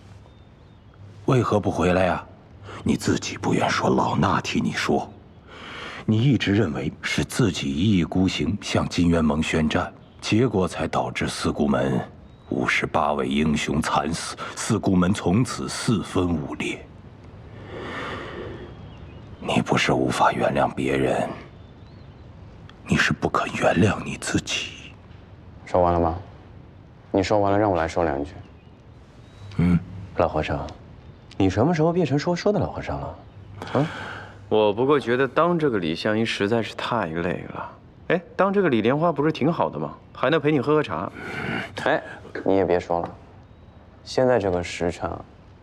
为何不回来呀？你自己不愿说，老衲替你说。你一直认为是自己一意孤行向金元盟宣战，结果才导致四顾门58位英雄惨死，四顾门从此4分5裂。你不是无法原谅别人，你是不肯原谅你自己。说完了吗？你说完了，让我来说2句。老和尚，你什么时候变成说的老和尚了？啊？我不过觉得当这个李相夷实在是太累了，哎，当这个李莲花不是挺好的吗？还能陪你喝喝茶。哎，你也别说了，现在这个时辰，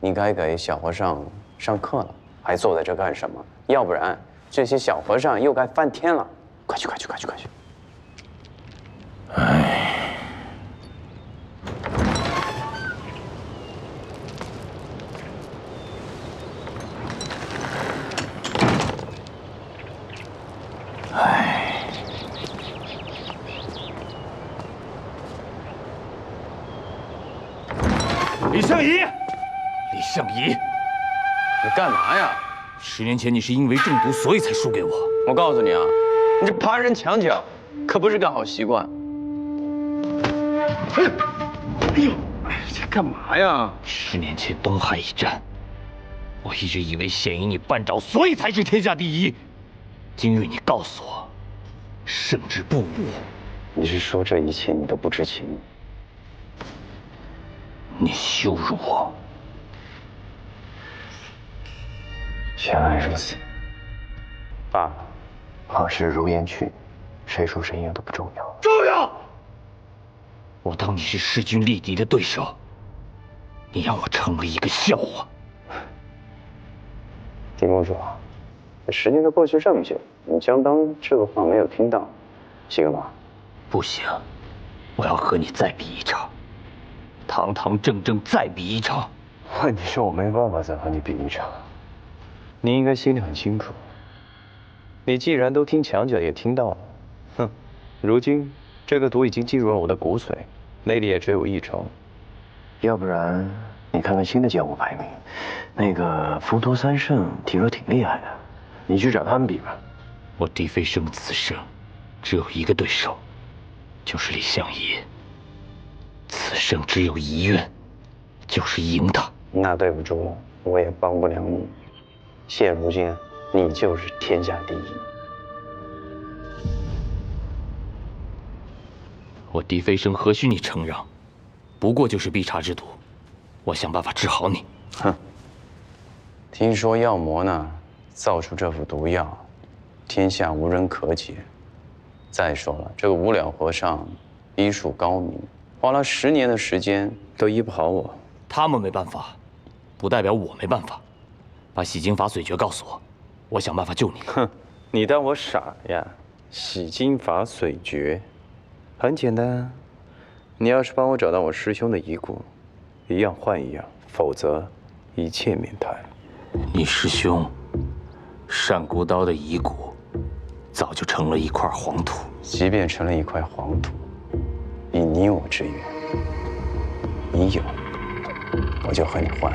你该给小和尚上课了，还坐在这干什么？要不然这些小和尚又该翻天了。快去，快去，快去，快去！唉。 李相夷，李相夷，你干嘛呀？10年前你是因为中毒，所以才输给我。我告诉你啊，你这爬人墙角可不是个好习惯。哎呦，这干嘛呀？10年前东海一战，我一直以为献于你半招，所以才是天下第一。今日你告诉我，胜之不武。你是说这一切你都不知情？ 你羞辱我！原来如此，爸，往事如烟去，谁输谁赢都不重要。重要！我当你是势均力敌的对手，你让我成了一个笑话。狄公主，时间都过去这么久，你将当这个话没有听到，行吗？不行，我要和你再比一场。 堂堂正正再比一场。问题是我没办法再和你比一场。你应该心里很清楚，你既然都听墙角也听到了，哼，如今这个毒已经进入了我的骨髓，内力也只有1成。要不然你看看新的剑舞排名，那个浮屠3圣听说挺厉害的，你去找他们比吧。我狄飞升此生只有一个对手，就是李相夷。 此生只有一愿，就是赢他。那对不住了，我也帮不了你。现如今，你就是天下第一。我狄飞升何须你承让？不过就是避茶之毒，我想办法治好你。哼！听说药魔呢，造出这副毒药，天下无人可解。再说了，这个无了和尚医术高明。 花了10年的时间都医不好我，他们没办法，不代表我没办法。把洗精法髓诀告诉我，我想办法救你。哼，你当我傻呀？洗精法髓诀，很简单，你要是帮我找到我师兄的遗骨，一样换一样，否则一切免谈。你师兄单孤刀的遗骨，早就成了一块黄土。即便成了一块黄土。 以你我之缘，你有，我就和你换；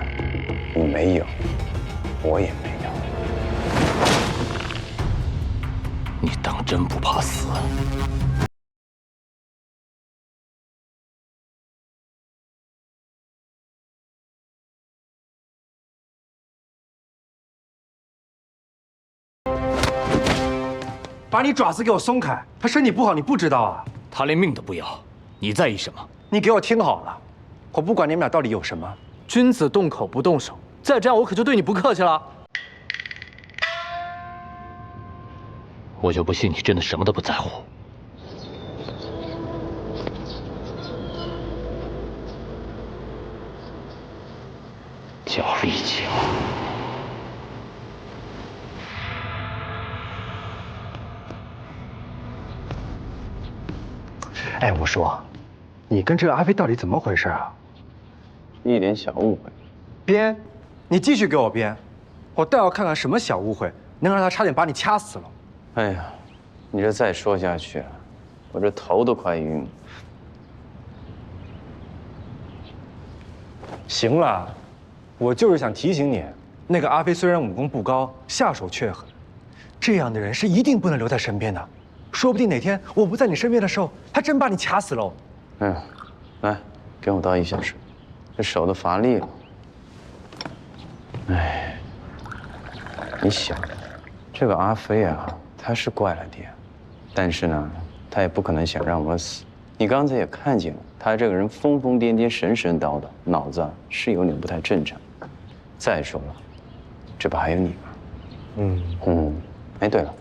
你没有，我也没有。你当真不怕死？把你爪子给我松开！他身体不好，你不知道啊？他连命都不要。 你在意什么？你给我听好了，我不管你们俩到底有什么，君子动口不动手，再这样我可就对你不客气了。我就不信你真的什么都不在乎。脚力强。哎，我说。 你跟这个阿飞到底怎么回事啊？一点小误会。编，你继续给我编，我倒要看看什么小误会能让他差点把你掐死了。哎呀，你这再说下去，我这头都快晕了。行了，我就是想提醒你，那个阿飞虽然武功不高，下手却狠，这样的人是一定不能留在身边的，说不定哪天我不在你身边的时候，他真把你掐死喽。 哎呀，来，给我倒一下水，这手都乏力了。哎，你想，这个阿飞啊，他是怪了点，但是呢，他也不可能想让我死。你刚才也看见了，他这个人疯疯癫癫、神神叨叨，脑子是有点不太正常。再说了，这不还有你吗？哎，对了，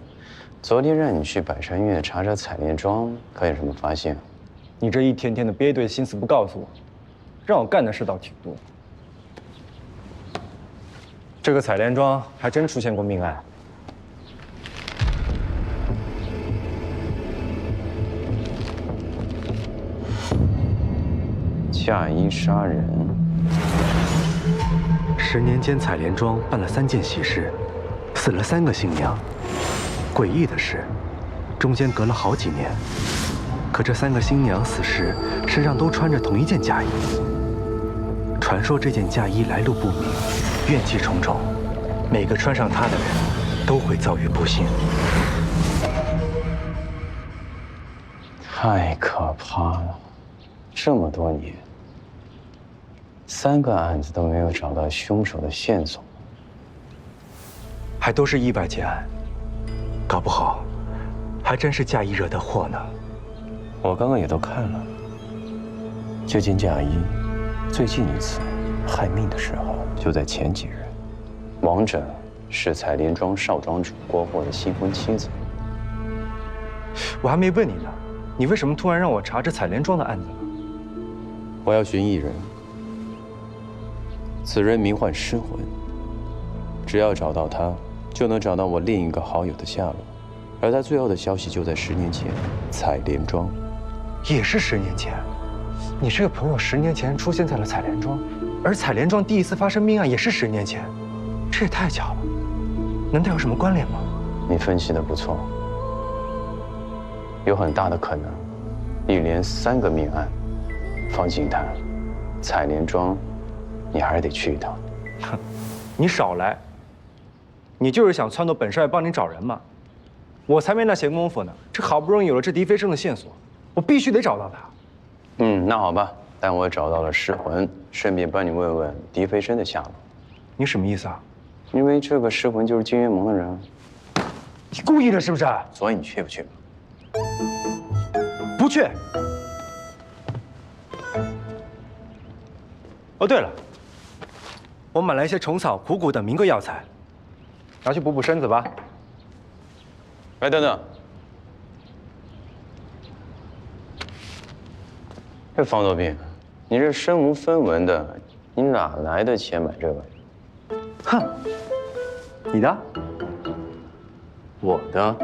昨天让你去百川院查查采莲庄，可有什么发现？你这一天天的憋一堆心思不告诉我，让我干的事倒挺多。这个采莲庄还真出现过命案。嫁衣杀人。10年间，采莲庄办了3件喜事，死了3个新娘。诡异的是，中间隔了好几年，可这3个新娘死时身上都穿着同一件嫁衣。传说这件嫁衣来路不明，怨气重重，每个穿上它的人都会遭遇不幸。太可怕了！这么多年，3个案子都没有找到凶手的线索，还都是意外结案，搞不好还真是嫁衣惹的祸呢。我刚刚也都看了，这件嫁衣最近一次害命的时候就在前几日，亡者是采莲庄少庄主郭霍的新婚妻子。我还没问你呢，你为什么突然让我查这采莲庄的案子呢？我要寻一人，此人名唤失魂，只要找到他，就能找到我另一个好友的下落。而他最后的消息就在10年前，采莲庄。也是10年前，你这个朋友10年前出现在了采莲庄，而采莲庄第一次发生命案也是10年前，这也太巧了，难道有什么关联吗？你分析的不错，有很大的可能，一连3个命案。方景谈，采莲庄，你还是得去一趟。哼，你少来！你就是想撺掇本少爷帮你找人嘛？我才没那闲工夫呢。这好不容易有了这狄飞升的线索，我必须得找到他。那好吧，但我找到了失魂，顺便帮你问问狄飞升的下落。你什么意思啊？因为这个失魂就是金渊盟的人。你故意的是不是？所以你去不去？不去。哦，对了，我买了一些虫草、虎骨等名贵药材，拿去补补身子吧。哎，等等，这方多病，你这身无分文的，你哪来的钱买这个？哼，你的？我的？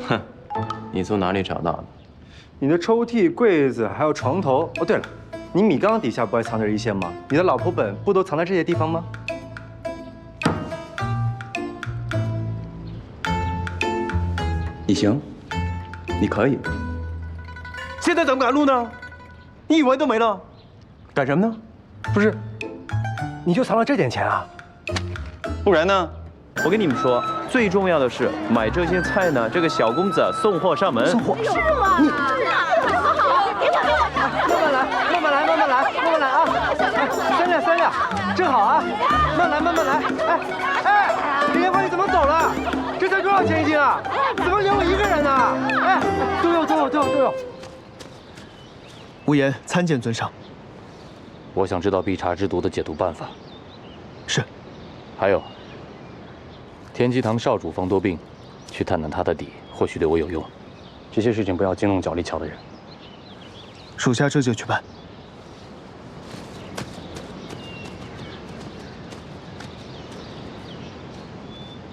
哼，你从哪里找到的？你的抽屉、柜子还有床头。哦，对了。你米缸底下不还藏着一些吗？你的老婆本不都藏在这些地方吗？你行，你可以。现在怎么赶路呢？你以为都没了？干什么呢？不是，你就藏了这点钱啊？不然呢？我跟你们说，最重要的是买这些菜呢，这个小公子送货上门。送货？是吗？你慢慢来啊！3两，正好啊！慢慢来。哎，李元芳你怎么走了？这才多少钱一斤啊？怎么留我一个人呢？哎，都有。无言参见尊上。我想知道必察之毒的解毒办法。是。还有，天机堂少主方多病，去探探他的底，或许对我有用。这些事情不要惊动角力桥的人。属下这就去办。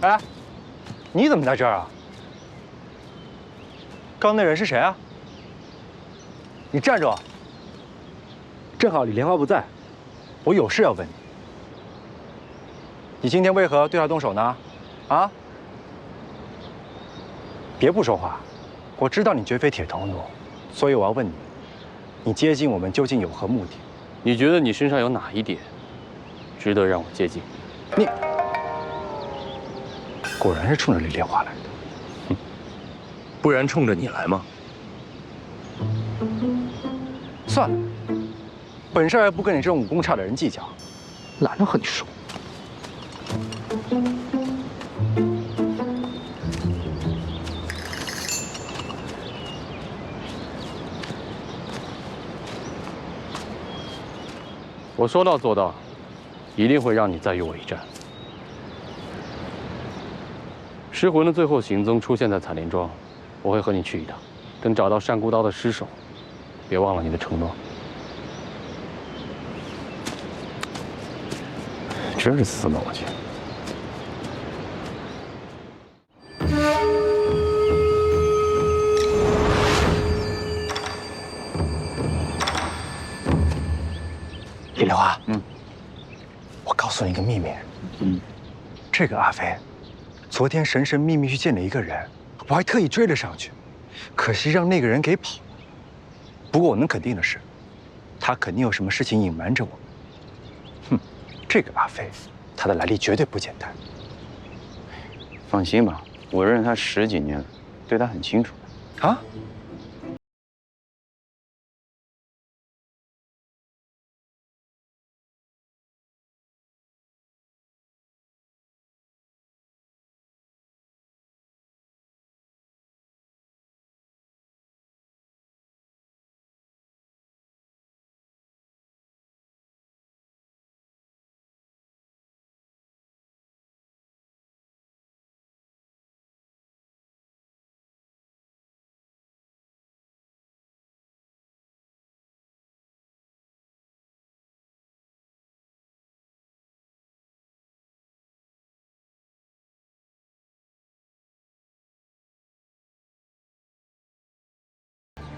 哎，你怎么在这儿啊？刚那人是谁啊？你站住！正好李莲花不在，我有事要问你。你今天为何对他动手呢？啊？别不说话，我知道你绝非铁头奴，所以我要问你，你接近我们究竟有何目的？你觉得你身上有哪一点值得让我接近？你果然是冲着李莲花来的，不然冲着你来吗？算了，本少爷不跟你这种武功差的人计较，懒得和你说。我说到做到，一定会让你再与我一战。尸魂的最后行踪出现在采莲庄，我会和你去一趟。等找到善孤刀的尸首，别忘了你的承诺。真是死脑筋！李流啊，我告诉你一个秘密。这个阿飞，昨天神神秘秘去见了一个人，我还特意追了上去，可惜让那个人给跑了。不过我能肯定的是，他肯定有什么事情隐瞒着我。哼，这个阿飞，他的来历绝对不简单。放心吧，我认识他10几年了，对他很清楚。啊？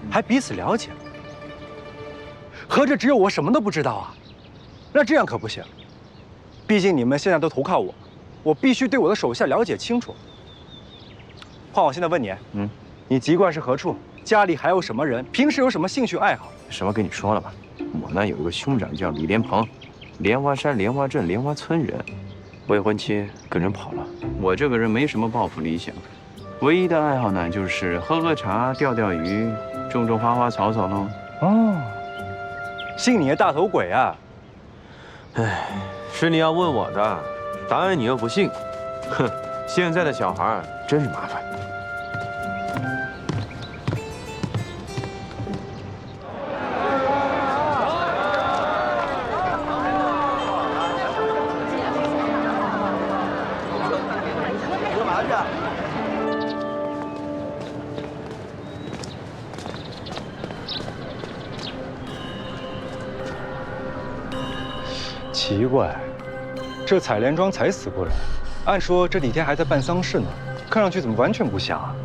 还彼此了解，合着只有我什么都不知道啊？那这样可不行，毕竟你们现在都投靠我，我必须对我的手下了解清楚。换我现在问你，你籍贯是何处？家里还有什么人？平时有什么兴趣爱好？什么跟你说了吧，我呢有一个兄长叫李莲蓬，莲花山莲花镇莲花村人，未婚妻跟人跑了。我这个人没什么抱负理想，唯一的爱好呢就是喝喝茶、钓钓鱼。种种花花草草喽。哦，信你的大头鬼啊！哎，是你要问我的，答案你又不信。哼，现在的小孩真是麻烦。干嘛去？奇怪，这采莲庄才死过人，按说这几天还在办丧事呢，看上去怎么完全不像啊？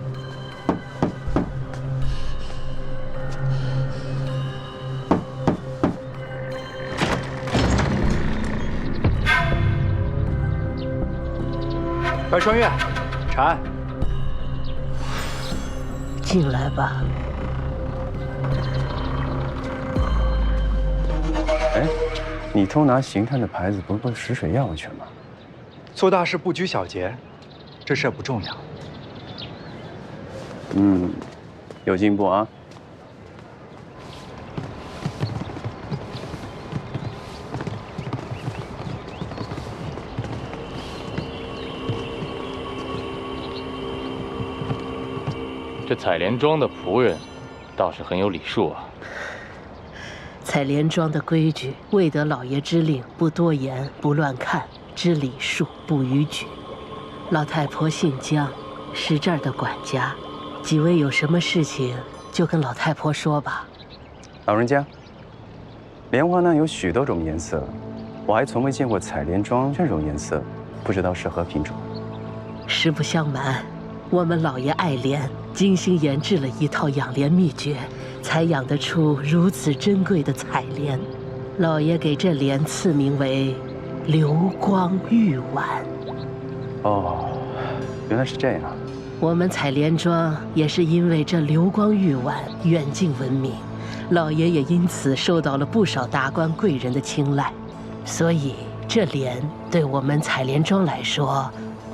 白川月，查案。进来吧。哎。你偷拿刑探的牌子，不会食水药去吗？做大事不拘小节，这事不重要。有进步啊。这采莲庄的仆人，倒是很有礼数啊。采莲庄的规矩，未得老爷之令，不多言，不乱看，知礼数，不逾矩。老太婆姓江，是这儿的管家。几位有什么事情，就跟老太婆说吧。老人家，莲花呢有许多种颜色，我还从未见过采莲庄这种颜色，不知道是何品种。实不相瞒，我们老爷爱莲，精心研制了一套养莲秘诀。才养得出如此珍贵的采莲，老爷给这莲赐名为“流光玉碗”。哦，原来是这样。我们采莲庄也是因为这流光玉碗远近闻名，老爷也因此受到了不少达官贵人的青睐，所以这莲对我们采莲庄来说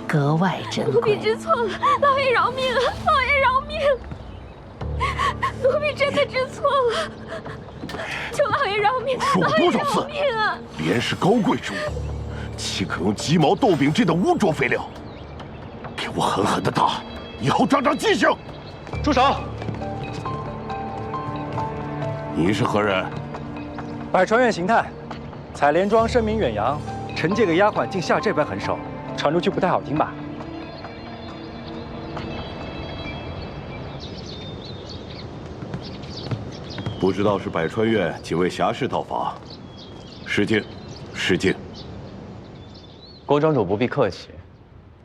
格外珍贵。奴婢知错了，老爷饶命啊！老爷饶命！奴婢真的知错了，求老爷饶命！说过多少次？莲是高贵之物，岂可用鸡毛豆饼这等污浊肥料？给我狠狠的打，以后长长记性！住手！你是何人？百川院刑探，采莲庄声名远扬，臣这个丫鬟竟下这般狠手，传出去不太好听吧？不知道是百川院几位侠士到访，失敬，失敬。郭庄主不必客气。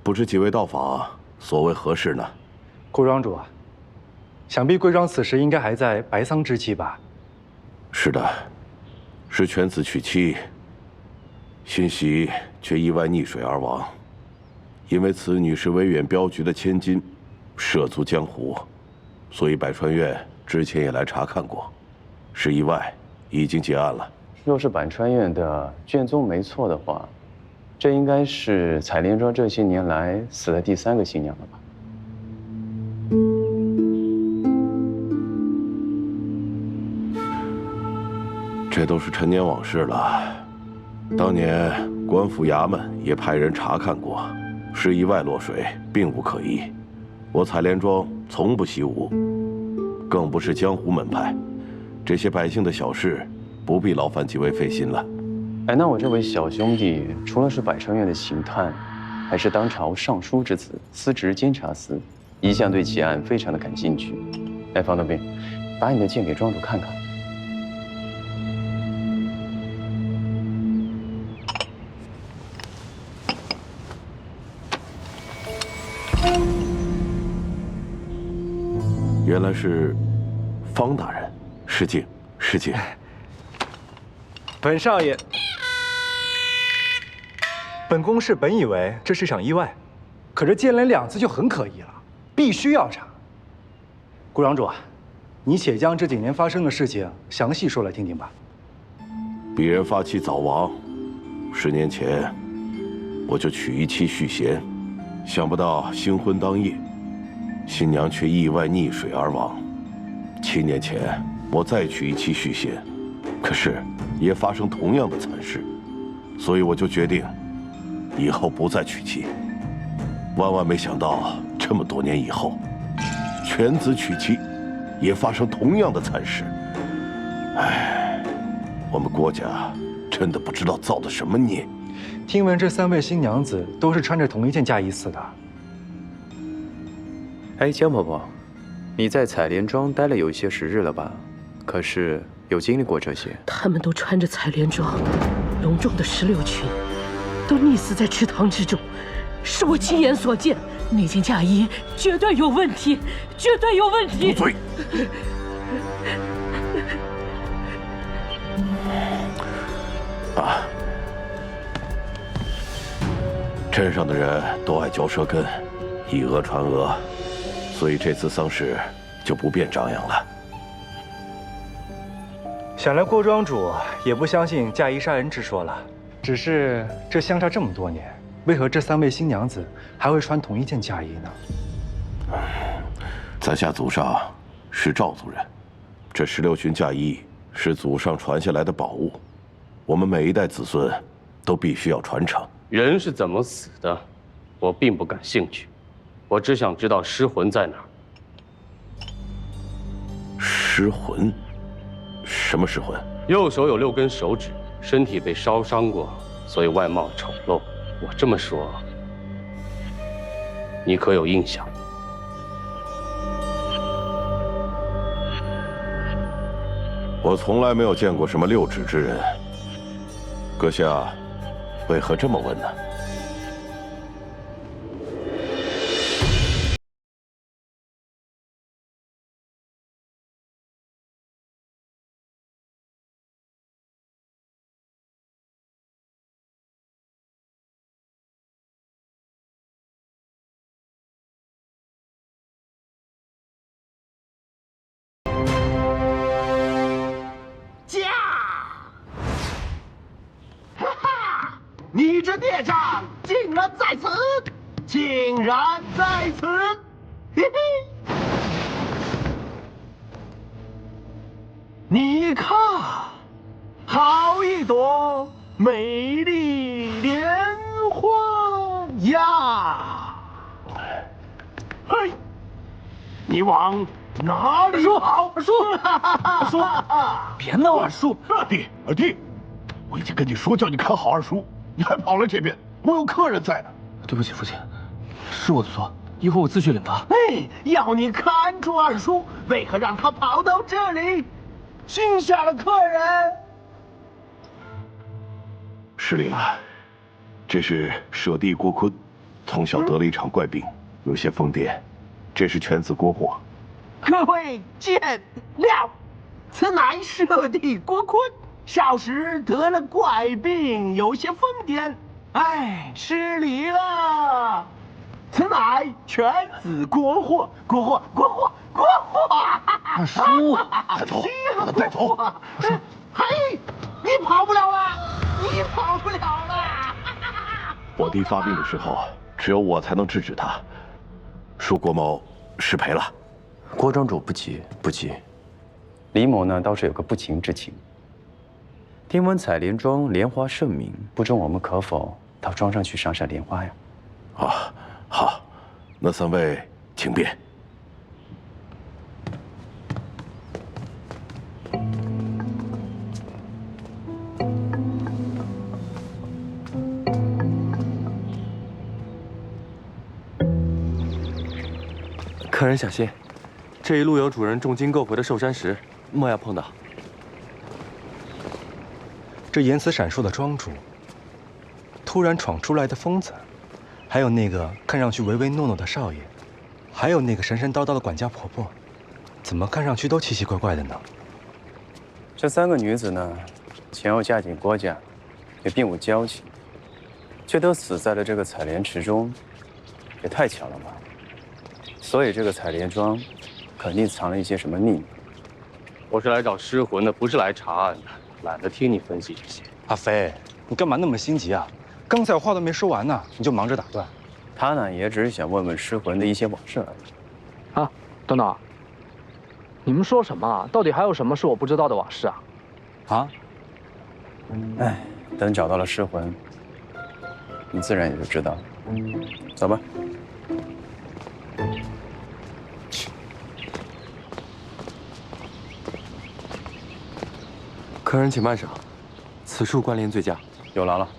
不知几位到访所谓何事呢？顾庄主啊，想必贵庄此时应该还在白丧之期吧？是的，是犬子娶妻，欣喜却意外溺水而亡。因为此女是威远镖局的千金，涉足江湖，所以百川院之前也来查看过，是意外，已经结案了。若是百川院的卷宗没错的话，这应该是采莲庄这些年来死的第3个新娘了吧？这都是陈年往事了。当年官府衙门也派人查看过，是意外落水，并无可疑。我采莲庄从不习武，更不是江湖门派，这些百姓的小事，不必劳烦几位费心了。哎，那我这位小兄弟，除了是百川院的刑探，还是当朝尚书之子，司职监察司，一向对奇案非常的感兴趣。哎，方德斌，把你的剑给庄主看看。原来是方大人，失敬，失敬。本少爷，本宫是本以为这是场意外，可这接连2次就很可疑了，必须要查。顾庄主啊，你且将这几年发生的事情详细说来听听吧。鄙人发妻早亡，10年前我就娶一妻续弦，想不到新婚当夜，新娘却意外溺水而亡。7年前我再娶一妻续弦，可是也发生同样的惨事，所以我就决定以后不再娶妻。万万没想到，这么多年以后，犬子娶妻，也发生同样的惨事。唉，我们郭家真的不知道造的什么孽。听闻这3位新娘子都是穿着同一件嫁衣死的。哎，江婆婆，你在采莲庄待了有一些时日了吧？可是有经历过这些？他们都穿着采莲装，隆重的16裙，都溺死在池塘之中，是我亲眼所见。那件嫁衣绝对有问题，绝对有问题！住嘴！啊！镇上的人都爱嚼舌根，以讹传讹，所以这次丧事就不便张扬了。想来郭庄主也不相信嫁衣杀人之说了，只是这相差这么多年，为何这3位新娘子还会穿同一件嫁衣呢？在下祖上是赵族人，这16裙嫁衣是祖上传下来的宝物，我们每一代子孙都必须要传承。人是怎么死的，我并不感兴趣，我只想知道尸魂在哪儿。尸魂？什么尸魂？右手有6根手指，身体被烧伤过，所以外貌丑陋。我这么说，你可有印象？我从来没有见过什么6指之人。阁下为何这么问呢？你这孽障竟然在此，竟然在此！嘿嘿，你看，好一朵美丽莲花呀！嘿，你往哪里跑？二叔，别闹！二叔，二弟，我已经跟你说叫你看好二叔，你还跑来这边，我有客人在呢。对不起，父亲，是我的错，一会儿我自去领他。哎，要你看住二叔，为何让他跑到这里？惊吓了客人。失礼了，这是舍弟郭坤，从小得了一场怪病，有些疯癫，这是犬子郭霍。各位见谅，此乃舍弟郭坤，少时得了怪病，有些疯癫，哎，失礼了。此乃犬子郭霍，郭霍。叔，带走，把他带走。嘿，你跑不了了，你跑不了了。我弟发病的时候，只有我才能制止他。恕郭某失陪了。郭庄主不急不急，李某呢倒是有个不情之请。听闻采莲庄莲花盛名，不知我们可否到庄上去赏赏莲花呀？啊，好，那三位请便。客人小心，这一路有主人重金购回的寿山石，莫要碰到。这言辞闪烁的庄主，突然闯出来的疯子，还有那个看上去唯唯诺诺的少爷，还有那个神神叨叨的管家婆婆，怎么看上去都奇奇怪怪的呢？这三个女子呢，前后嫁进郭家，也并无交情，却都死在了这个采莲池中，也太巧了吧！所以这个采莲庄，肯定藏了一些什么秘密。我是来找尸魂的，不是来查案的，懒得听你分析这些。阿飞，你干嘛那么心急啊？刚才我话都没说完呢，你就忙着打断。他呢，也只是想问问尸魂的一些往事而已。啊，等等，你们说什么啊？到底还有什么是我不知道的往事啊？啊？哎，等找到了尸魂，你自然也就知道了。走吧。客人请慢赏，此处关联醉驾。有劳了。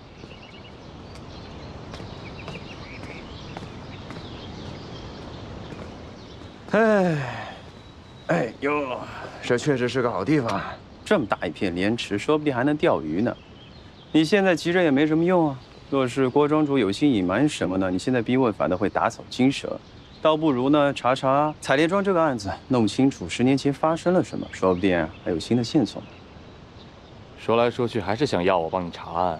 哎呦，这确实是个好地方。这么大一片莲池，说不定还能钓鱼呢。你现在急着也没什么用啊。若是郭庄主有心隐瞒什么呢？你现在逼问，反倒会打草惊蛇。倒不如呢，查查采莲庄这个案子，弄清楚10年前发生了什么，说不定还有新的线索。说来说去，还是想要我帮你查案。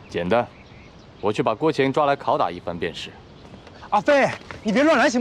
简单，我去把郭乾抓来拷打一番便是。阿飞，你别乱来行不行？